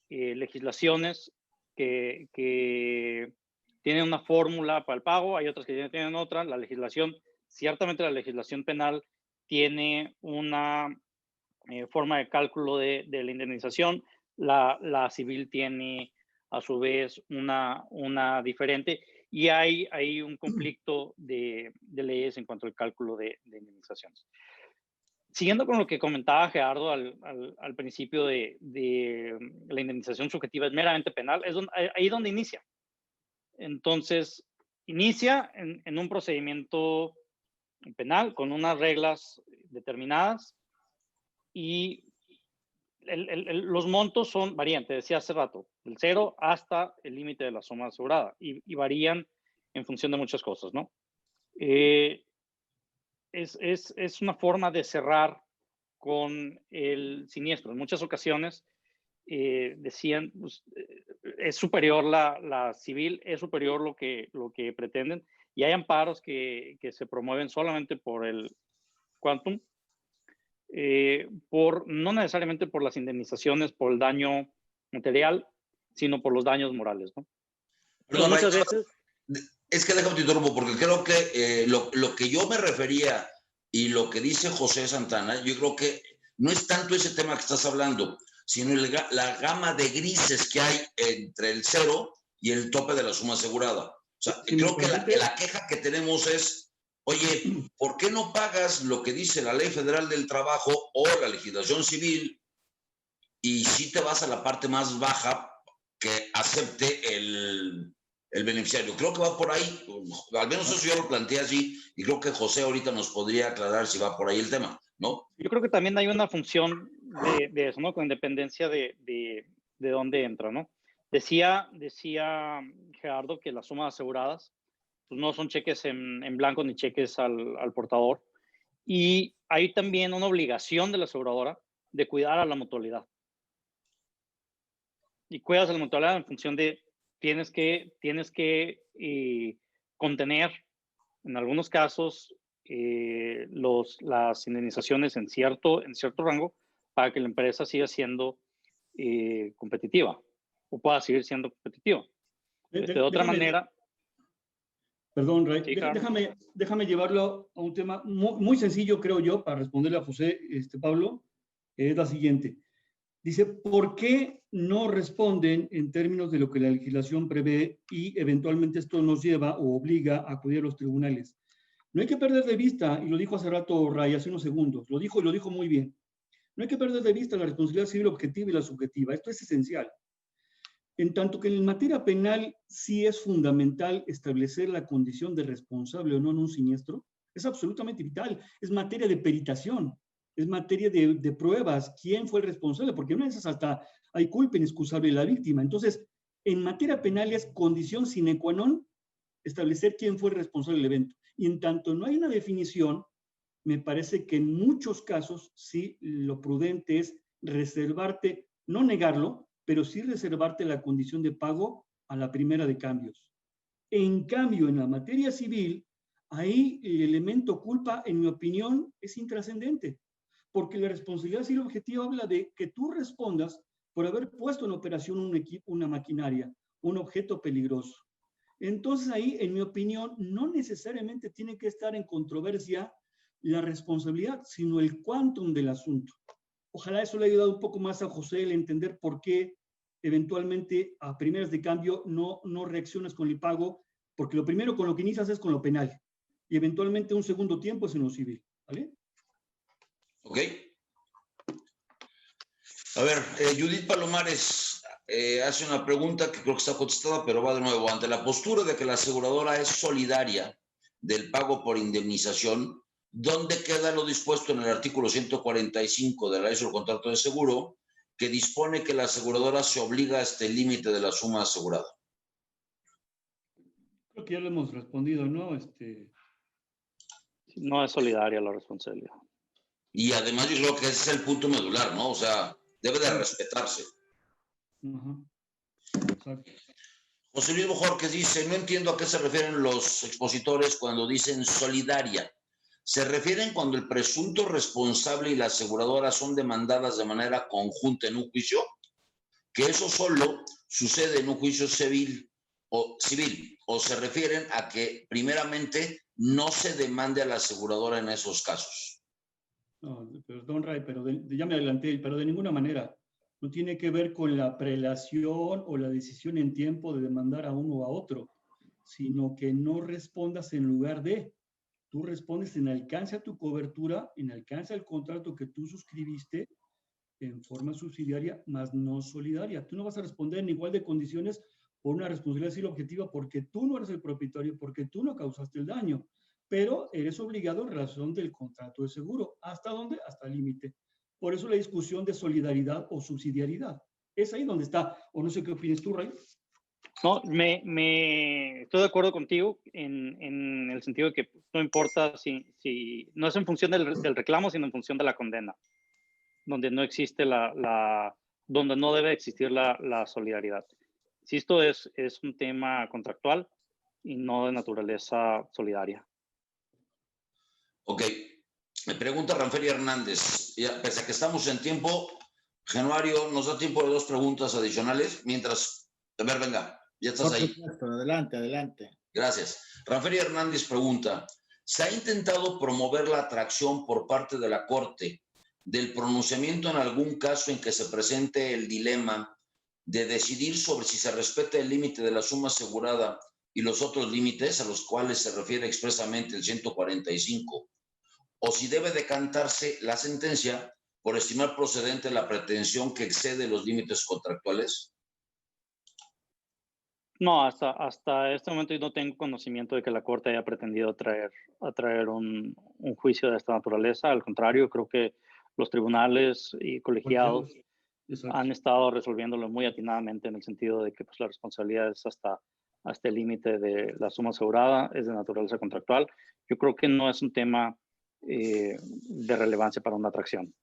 legislaciones que tienen una fórmula para el pago, hay otras que tienen otra. Ciertamente la legislación penal tiene una forma de cálculo de la indemnización. La civil tiene a su vez una diferente, y hay un conflicto de leyes en cuanto al cálculo de indemnizaciones. Siguiendo con lo que comentaba Gerardo al principio de la indemnización subjetiva es meramente penal, ahí donde inicia. Entonces, inicia en un procedimiento penal con unas reglas determinadas, y los montos varían, te decía hace rato, del 0 hasta el límite de la suma asegurada, y varían en función de muchas cosas, ¿no? Es una forma de cerrar con el siniestro. En muchas ocasiones decían, pues, es superior la civil, es superior lo que pretenden, y hay amparos que se promueven solamente por el quantum, no necesariamente por las indemnizaciones, por el daño material, sino por los daños morales, ¿no? Perdón, muchas veces... Es que déjame te interrumpo, porque creo que lo que yo me refería y lo que dice José Santana, yo creo que no es tanto ese tema que estás hablando, sino la gama de grises que hay entre el 0 y el tope de la suma asegurada. O sea, sí, creo que la queja que tenemos es, oye, ¿por qué no pagas lo que dice la Ley Federal del Trabajo o la legislación civil, y si te vas a la parte más baja que acepte el beneficiario? Creo que va por ahí, al menos eso yo lo planteé así, y creo que José ahorita nos podría aclarar si va por ahí el tema, ¿no? Yo creo que también hay una función de eso, ¿no? Con independencia de dónde entra, ¿no? Decía Gerardo que las sumas aseguradas pues no son cheques en blanco ni cheques al portador, y hay también una obligación de la aseguradora de cuidar a la mutualidad. Y cuidas a la mutualidad en función de tienes que contener, en algunos casos, las indemnizaciones en cierto rango para que la empresa siga siendo competitiva o pueda seguir siendo competitiva. De otra manera... Perdón, Ray, sí, claro. déjame llevarlo a un tema muy sencillo, creo yo, para responderle a José, Pablo, es la siguiente. Dice, ¿por qué no responden en términos de lo que la legislación prevé y eventualmente esto nos lleva o obliga a acudir a los tribunales? No hay que perder de vista, y lo dijo hace rato Ray, hace unos segundos, lo dijo muy bien, no hay que perder de vista la responsabilidad civil objetiva y la subjetiva. Esto es esencial. En tanto que en materia penal sí es fundamental establecer la condición de responsable o no en un siniestro, es absolutamente vital, es materia de peritación, es materia de pruebas, quién fue el responsable, porque una de esas hasta hay culpa inexcusable de la víctima. Entonces, en materia penal es condición sine qua non establecer quién fue el responsable del evento. Y en tanto no hay una definición, me parece que en muchos casos sí lo prudente es reservarte, no negarlo, pero sí reservarte la condición de pago a la primera de cambios. En cambio, en la materia civil, ahí el elemento culpa, en mi opinión, es intrascendente, porque la responsabilidad civil objetiva habla de que tú respondas por haber puesto en operación un equipo, una maquinaria, un objeto peligroso. Entonces ahí, en mi opinión, no necesariamente tiene que estar en controversia la responsabilidad, sino el quantum del asunto. Ojalá eso le haya ayudado un poco más a José el entender por qué eventualmente a primeras de cambio no reaccionas con el pago, porque lo primero con lo que inicias es con lo penal y eventualmente un segundo tiempo es en lo civil, ¿vale? Ok. A ver, Judith Palomares hace una pregunta que creo que está contestada, pero va de nuevo. Ante la postura de que la aseguradora es solidaria del pago por indemnización, ¿dónde queda lo dispuesto en el artículo 145 de la ley sobre el contrato de seguro, que dispone que la aseguradora se obliga hasta el límite de la suma asegurada? Creo que ya lo hemos respondido, ¿no? No es solidaria la responsabilidad. Y además yo creo que ese es el punto medular, ¿no? O sea, debe de respetarse. Exacto. José Luis Bojorquez dice, no entiendo a qué se refieren los expositores cuando dicen solidaria. ¿Se refieren cuando el presunto responsable y la aseguradora son demandadas de manera conjunta en un juicio? Que eso solo sucede en un juicio civil, o se refieren a que primeramente no se demande a la aseguradora en esos casos. No, perdón, Ray, pero ya me adelanté, pero de ninguna manera. No tiene que ver con la prelación o la decisión en tiempo de demandar a uno o a otro, sino que no respondas en lugar de. Tú respondes en alcance a tu cobertura, en alcance al contrato que tú suscribiste en forma subsidiaria, más no solidaria. Tú no vas a responder en igual de condiciones por una responsabilidad civil objetiva porque tú no eres el propietario, porque tú no causaste el daño, pero eres obligado en razón del contrato de seguro. ¿Hasta dónde? Hasta el límite. Por eso la discusión de solidaridad o subsidiariedad. Es ahí donde está. O no sé qué opinas tú, Ray. No, estoy de acuerdo contigo en el sentido de que no importa si no es en función del reclamo, sino en función de la condena, donde no existe donde no debe existir la solidaridad. Si esto es un tema contractual y no de naturaleza solidaria. Ok. Me pregunta Ranferi Hernández, ya, pese a que estamos en tiempo, Januario, ¿nos da tiempo de 2 preguntas adicionales? Mientras, a ver, venga, ya estás ahí. Adelante, adelante. Gracias. Ranferi Hernández pregunta, ¿se ha intentado promover la atracción por parte de la Corte del pronunciamiento en algún caso en que se presente el dilema de decidir sobre si se respeta el límite de la suma asegurada y los otros límites a los cuales se refiere expresamente el 145? O si debe decantarse la sentencia por estimar procedente la pretensión que excede los límites contractuales? No, hasta este momento yo no tengo conocimiento de que la Corte haya pretendido traer un juicio de esta naturaleza. Al contrario, creo que los tribunales y colegiados han estado resolviéndolo muy atinadamente en el sentido de que pues, la responsabilidad es hasta el límite de la suma asegurada, es de naturaleza contractual. Yo creo que no es un tema de relevancia para una atracción.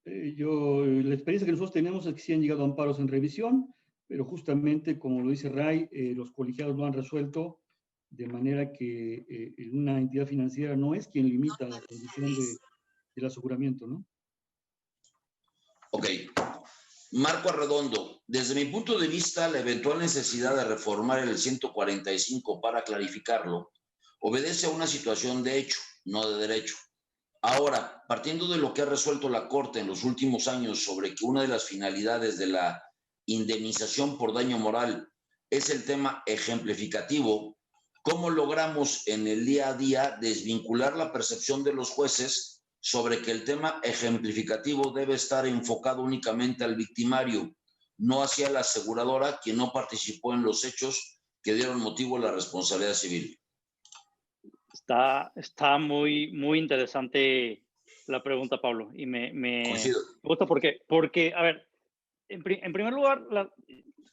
La experiencia que nosotros tenemos es que sí han llegado amparos en revisión, pero justamente, como lo dice Ray, los colegiados lo han resuelto de manera que una entidad financiera no es quien limita la condición del aseguramiento, ¿no? Ok. Marco Arredondo, desde mi punto de vista, la eventual necesidad de reformar el 145 para clarificarlo obedece a una situación de hecho, no de derecho. Ahora, partiendo de lo que ha resuelto la Corte en los últimos años sobre que una de las finalidades de la indemnización por daño moral es el tema ejemplificativo, ¿cómo logramos en el día a día desvincular la percepción de los jueces sobre que el tema ejemplificativo debe estar enfocado únicamente al victimario, no hacia la aseguradora, quien no participó en los hechos que dieron motivo a la responsabilidad civil? Está muy, muy interesante la pregunta, Pablo, y me gusta porque, a ver, en primer lugar,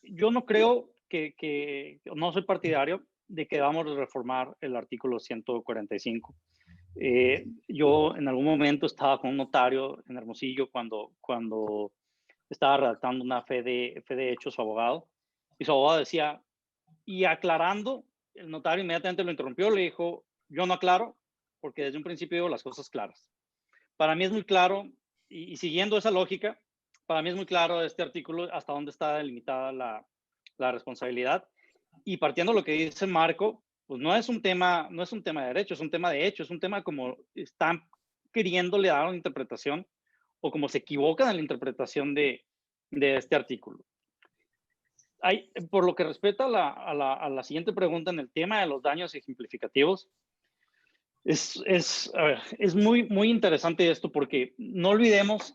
yo no creo no soy partidario de que vamos a reformar el artículo 145. Yo en algún momento estaba con un notario en Hermosillo cuando estaba redactando una fe de hecho su abogado, y su abogado decía, y aclarando, el notario inmediatamente lo interrumpió, le dijo, yo no aclaro, porque desde un principio digo las cosas claras. Para mí es muy claro, y siguiendo esa lógica, para mí es muy claro este artículo hasta dónde está delimitada la responsabilidad. Y partiendo de lo que dice Marco, pues no es un tema de derecho, es un tema de hecho, es un tema como están queriéndole dar una interpretación o como se equivocan en la interpretación de este artículo. Por lo que respecta a la siguiente pregunta en el tema de los daños ejemplificativos, es muy, muy interesante esto porque no olvidemos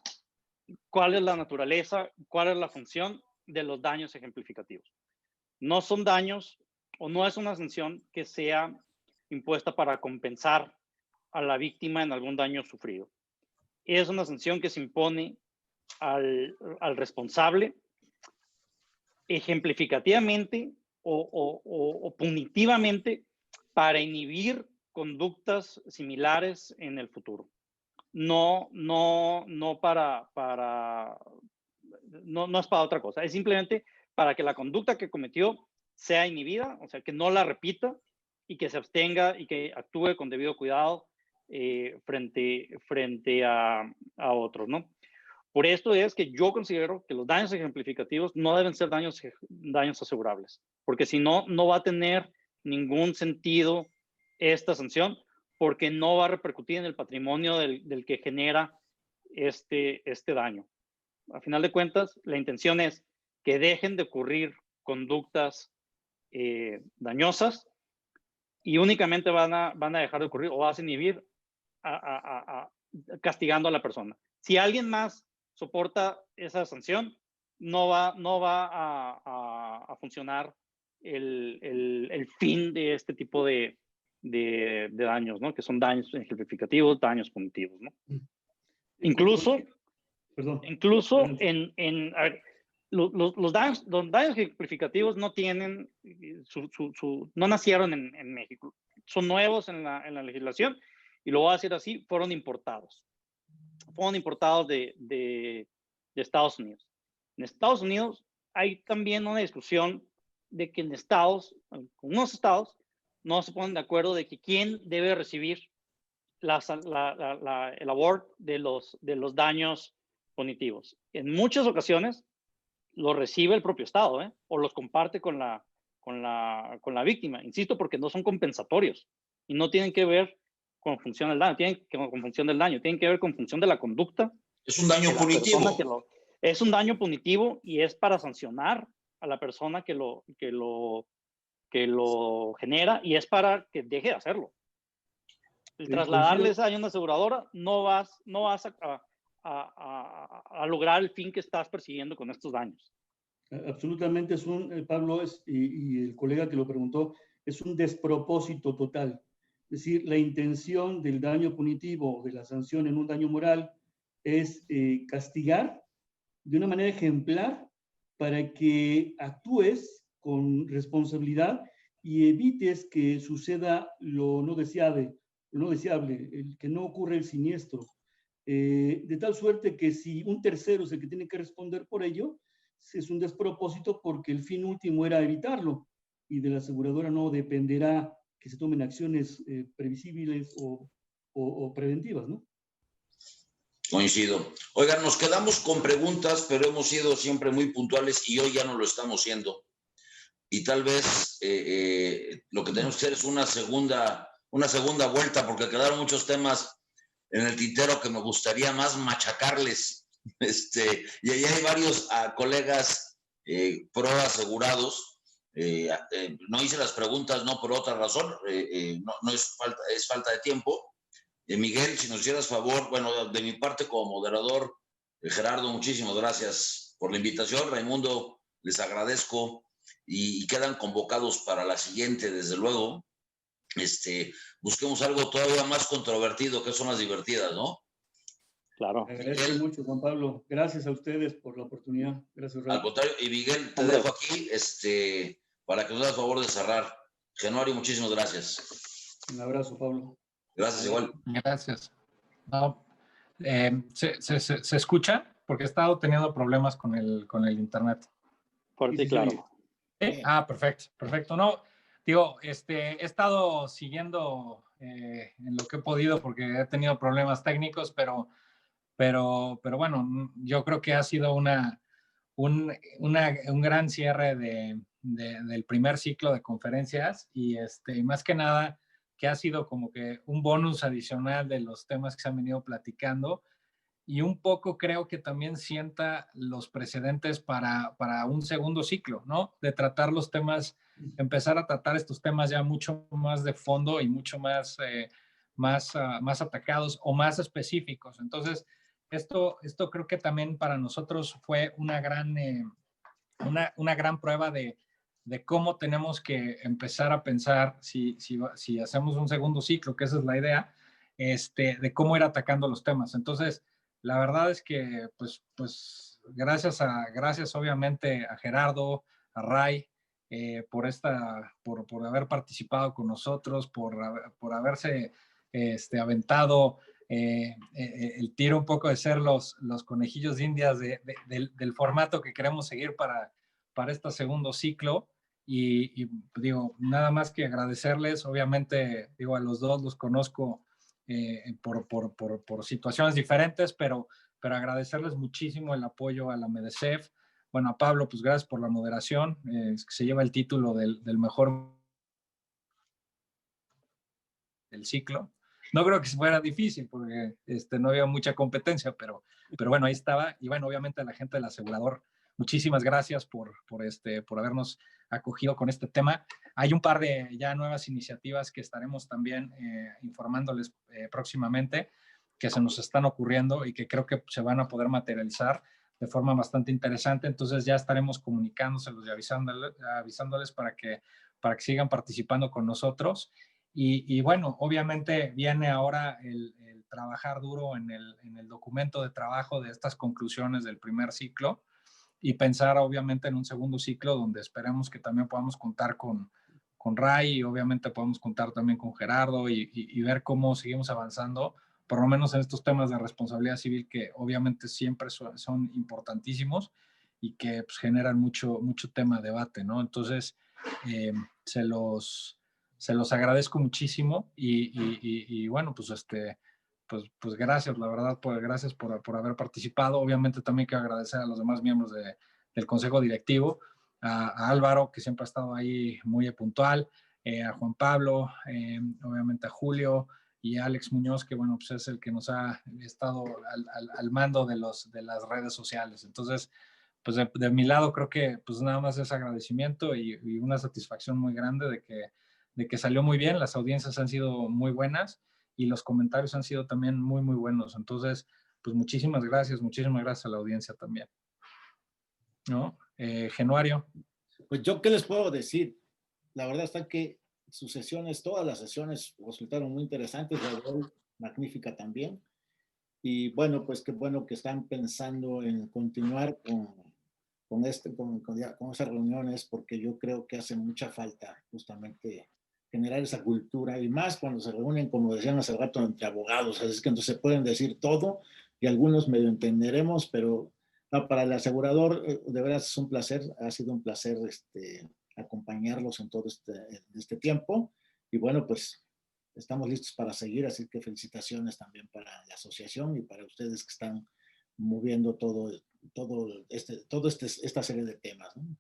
cuál es la naturaleza, cuál es la función de los daños ejemplificativos. No son daños o no es una sanción que sea impuesta para compensar a la víctima en algún daño sufrido. Es una sanción que se impone al responsable ejemplificativamente o punitivamente para inhibir conductas similares en el futuro. No es para otra cosa, es simplemente para que la conducta que cometió sea inhibida, o sea, que no la repita y que se abstenga y que actúe con debido cuidado frente a otros, ¿no? Por esto es que yo considero que los daños ejemplificativos no deben ser daños asegurables, porque si no, no va a tener ningún sentido esta sanción, porque no va a repercutir en el patrimonio del que genera este daño. A final de cuentas, la intención es que dejen de ocurrir conductas dañosas y únicamente van a dejar de ocurrir o vas a inhibir castigando a la persona. Si alguien más soporta esa sanción, no va a funcionar el fin de este tipo de daños, ¿no? Que son daños ejemplificativos, daños punitivos, ¿no? Incluso los daños ejemplificativos no tienen, no nacieron en México, son nuevos en la legislación y lo voy a decir así, fueron importados de Estados Unidos. En Estados Unidos hay también una discusión de que en algunos estados no se ponen de acuerdo de que quién debe recibir el award de los daños punitivos. En muchas ocasiones lo recibe el propio estado, o los comparte con la víctima, insisto, porque no son compensatorios y no tienen que ver con función del daño, tienen que ver con función de la conducta. Es un daño punitivo. Es un daño punitivo y es para sancionar a la persona que lo genera y es para que deje de hacerlo. El trasladarle ese daño a una aseguradora, no vas a lograr el fin que estás persiguiendo con estos daños. Absolutamente Pablo, y el colega que lo preguntó, es un despropósito total. Es decir, la intención del daño punitivo, de la sanción en un daño moral, es castigar de una manera ejemplar para que actúes con responsabilidad y evites que suceda lo no deseable, el que no ocurra el siniestro. De tal suerte que si un tercero es el que tiene que responder por ello, es un despropósito porque el fin último era evitarlo y de la aseguradora no dependerá que se tomen acciones previsibles o preventivas, ¿no? Coincido. Oigan, nos quedamos con preguntas, pero hemos sido siempre muy puntuales y hoy ya no lo estamos siendo. Y tal vez lo que tenemos que hacer es una segunda vuelta, porque quedaron muchos temas en el tintero que me gustaría más machacarles. Y ahí hay varios colegas pro asegurados. No hice las preguntas, no por otra razón, no es falta de tiempo. Miguel, si nos hicieras favor, bueno, de mi parte como moderador, Gerardo, muchísimas gracias por la invitación. Raimundo, les agradezco y quedan convocados para la siguiente, desde luego. Busquemos algo todavía más controvertido, que son las divertidas, ¿no? Claro. Agradezco mucho, Juan Pablo. Gracias a ustedes por la oportunidad. Gracias, Ray. Al contrario, y Miguel, te dejo aquí para que nos hagas favor de cerrar. Januario, muchísimas gracias. Un abrazo, Pablo. Gracias, igual. Gracias. No, ¿se escucha? Porque he estado teniendo problemas con el internet. Fuerte y claro. Perfecto. No, digo, he estado siguiendo en lo que he podido porque he tenido problemas técnicos, pero bueno, yo creo que ha sido un gran cierre del primer ciclo de conferencias y más que nada que ha sido como que un bonus adicional de los temas que se han venido platicando y un poco creo que también sienta los precedentes para un segundo ciclo, ¿no? De tratar los temas, empezar a tratar estos temas ya mucho más de fondo y mucho más atacados o más específicos. Entonces, esto creo que también para nosotros fue una gran prueba de cómo tenemos que empezar a pensar si hacemos un segundo ciclo, que esa es la idea, de cómo ir atacando los temas. Entonces, la verdad es que, pues gracias obviamente a Gerardo, a Ray, por haber participado con nosotros, por haberse aventado el tiro un poco de ser los conejillos de indias del formato que queremos seguir para este segundo ciclo. Y digo, nada más que agradecerles, obviamente, digo, a los dos los conozco por situaciones diferentes, pero agradecerles muchísimo el apoyo a la MEDECEF. Bueno, a Pablo, pues gracias por la moderación, que se lleva el título del mejor del ciclo. No creo que fuera difícil porque no había mucha competencia, pero bueno, ahí estaba. Y bueno, obviamente a la gente del asegurador, muchísimas gracias por habernos acogido con este tema. Hay un par de ya nuevas iniciativas que estaremos también informándoles próximamente, que se nos están ocurriendo y que creo que se van a poder materializar de forma bastante interesante. Entonces ya estaremos comunicándoselos y avisándoles para que sigan participando con nosotros. Y bueno, obviamente viene ahora el trabajar duro en el documento de trabajo de estas conclusiones del primer ciclo y pensar obviamente en un segundo ciclo donde esperemos que también podamos contar con Ray y obviamente podemos contar también con Gerardo y ver cómo seguimos avanzando, por lo menos en estos temas de responsabilidad civil que obviamente siempre son importantísimos y que pues, generan mucho tema de debate, ¿no? Entonces, se los agradezco muchísimo y bueno, pues pues gracias, la verdad, gracias por haber participado. Obviamente también quiero agradecer a los demás miembros del Consejo Directivo, a Álvaro, que siempre ha estado ahí muy puntual, a Juan Pablo, obviamente a Julio y a Alex Muñoz, que bueno, pues es el que nos ha estado al mando de las redes sociales. Entonces, pues de mi lado creo que pues nada más es agradecimiento y una satisfacción muy grande de que salió muy bien, las audiencias han sido muy buenas y los comentarios han sido también muy, muy buenos. Entonces, pues muchísimas gracias a la audiencia también. ¿No? Genuario. Pues yo, ¿qué les puedo decir? La verdad está que sus sesiones, todas las sesiones resultaron muy interesantes, la verdad, magnífica también. Y bueno, pues qué bueno que están pensando en continuar con esas reuniones, porque yo creo que hace mucha falta justamente generar esa cultura, y más cuando se reúnen, como decían hace rato, entre abogados, así es que entonces se pueden decir todo y algunos medio entenderemos, pero no, para el asegurador de verdad es un placer, ha sido un placer acompañarlos en todo este tiempo, y bueno, pues estamos listos para seguir, así que felicitaciones también para la asociación y para ustedes que están moviendo esta serie de temas, ¿no?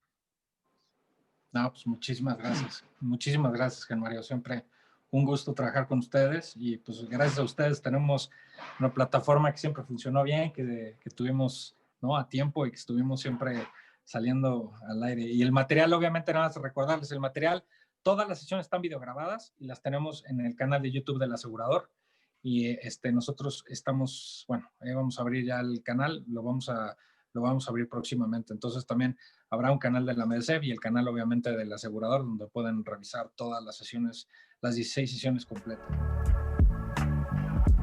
No, pues muchísimas gracias. Muchísimas gracias, Genuario. Siempre un gusto trabajar con ustedes y pues gracias a ustedes tenemos una plataforma que siempre funcionó bien, que tuvimos, ¿no?, a tiempo y que estuvimos siempre saliendo al aire. Y el material, obviamente, nada más recordarles, el material, todas las sesiones están videograbadas y las tenemos en el canal de YouTube del asegurador. Y nosotros estamos, bueno, vamos a abrir ya el canal, lo vamos a abrir próximamente. Entonces también habrá un canal de la MEDECEF y el canal obviamente del asegurador donde pueden revisar todas las sesiones, las 16 sesiones completas.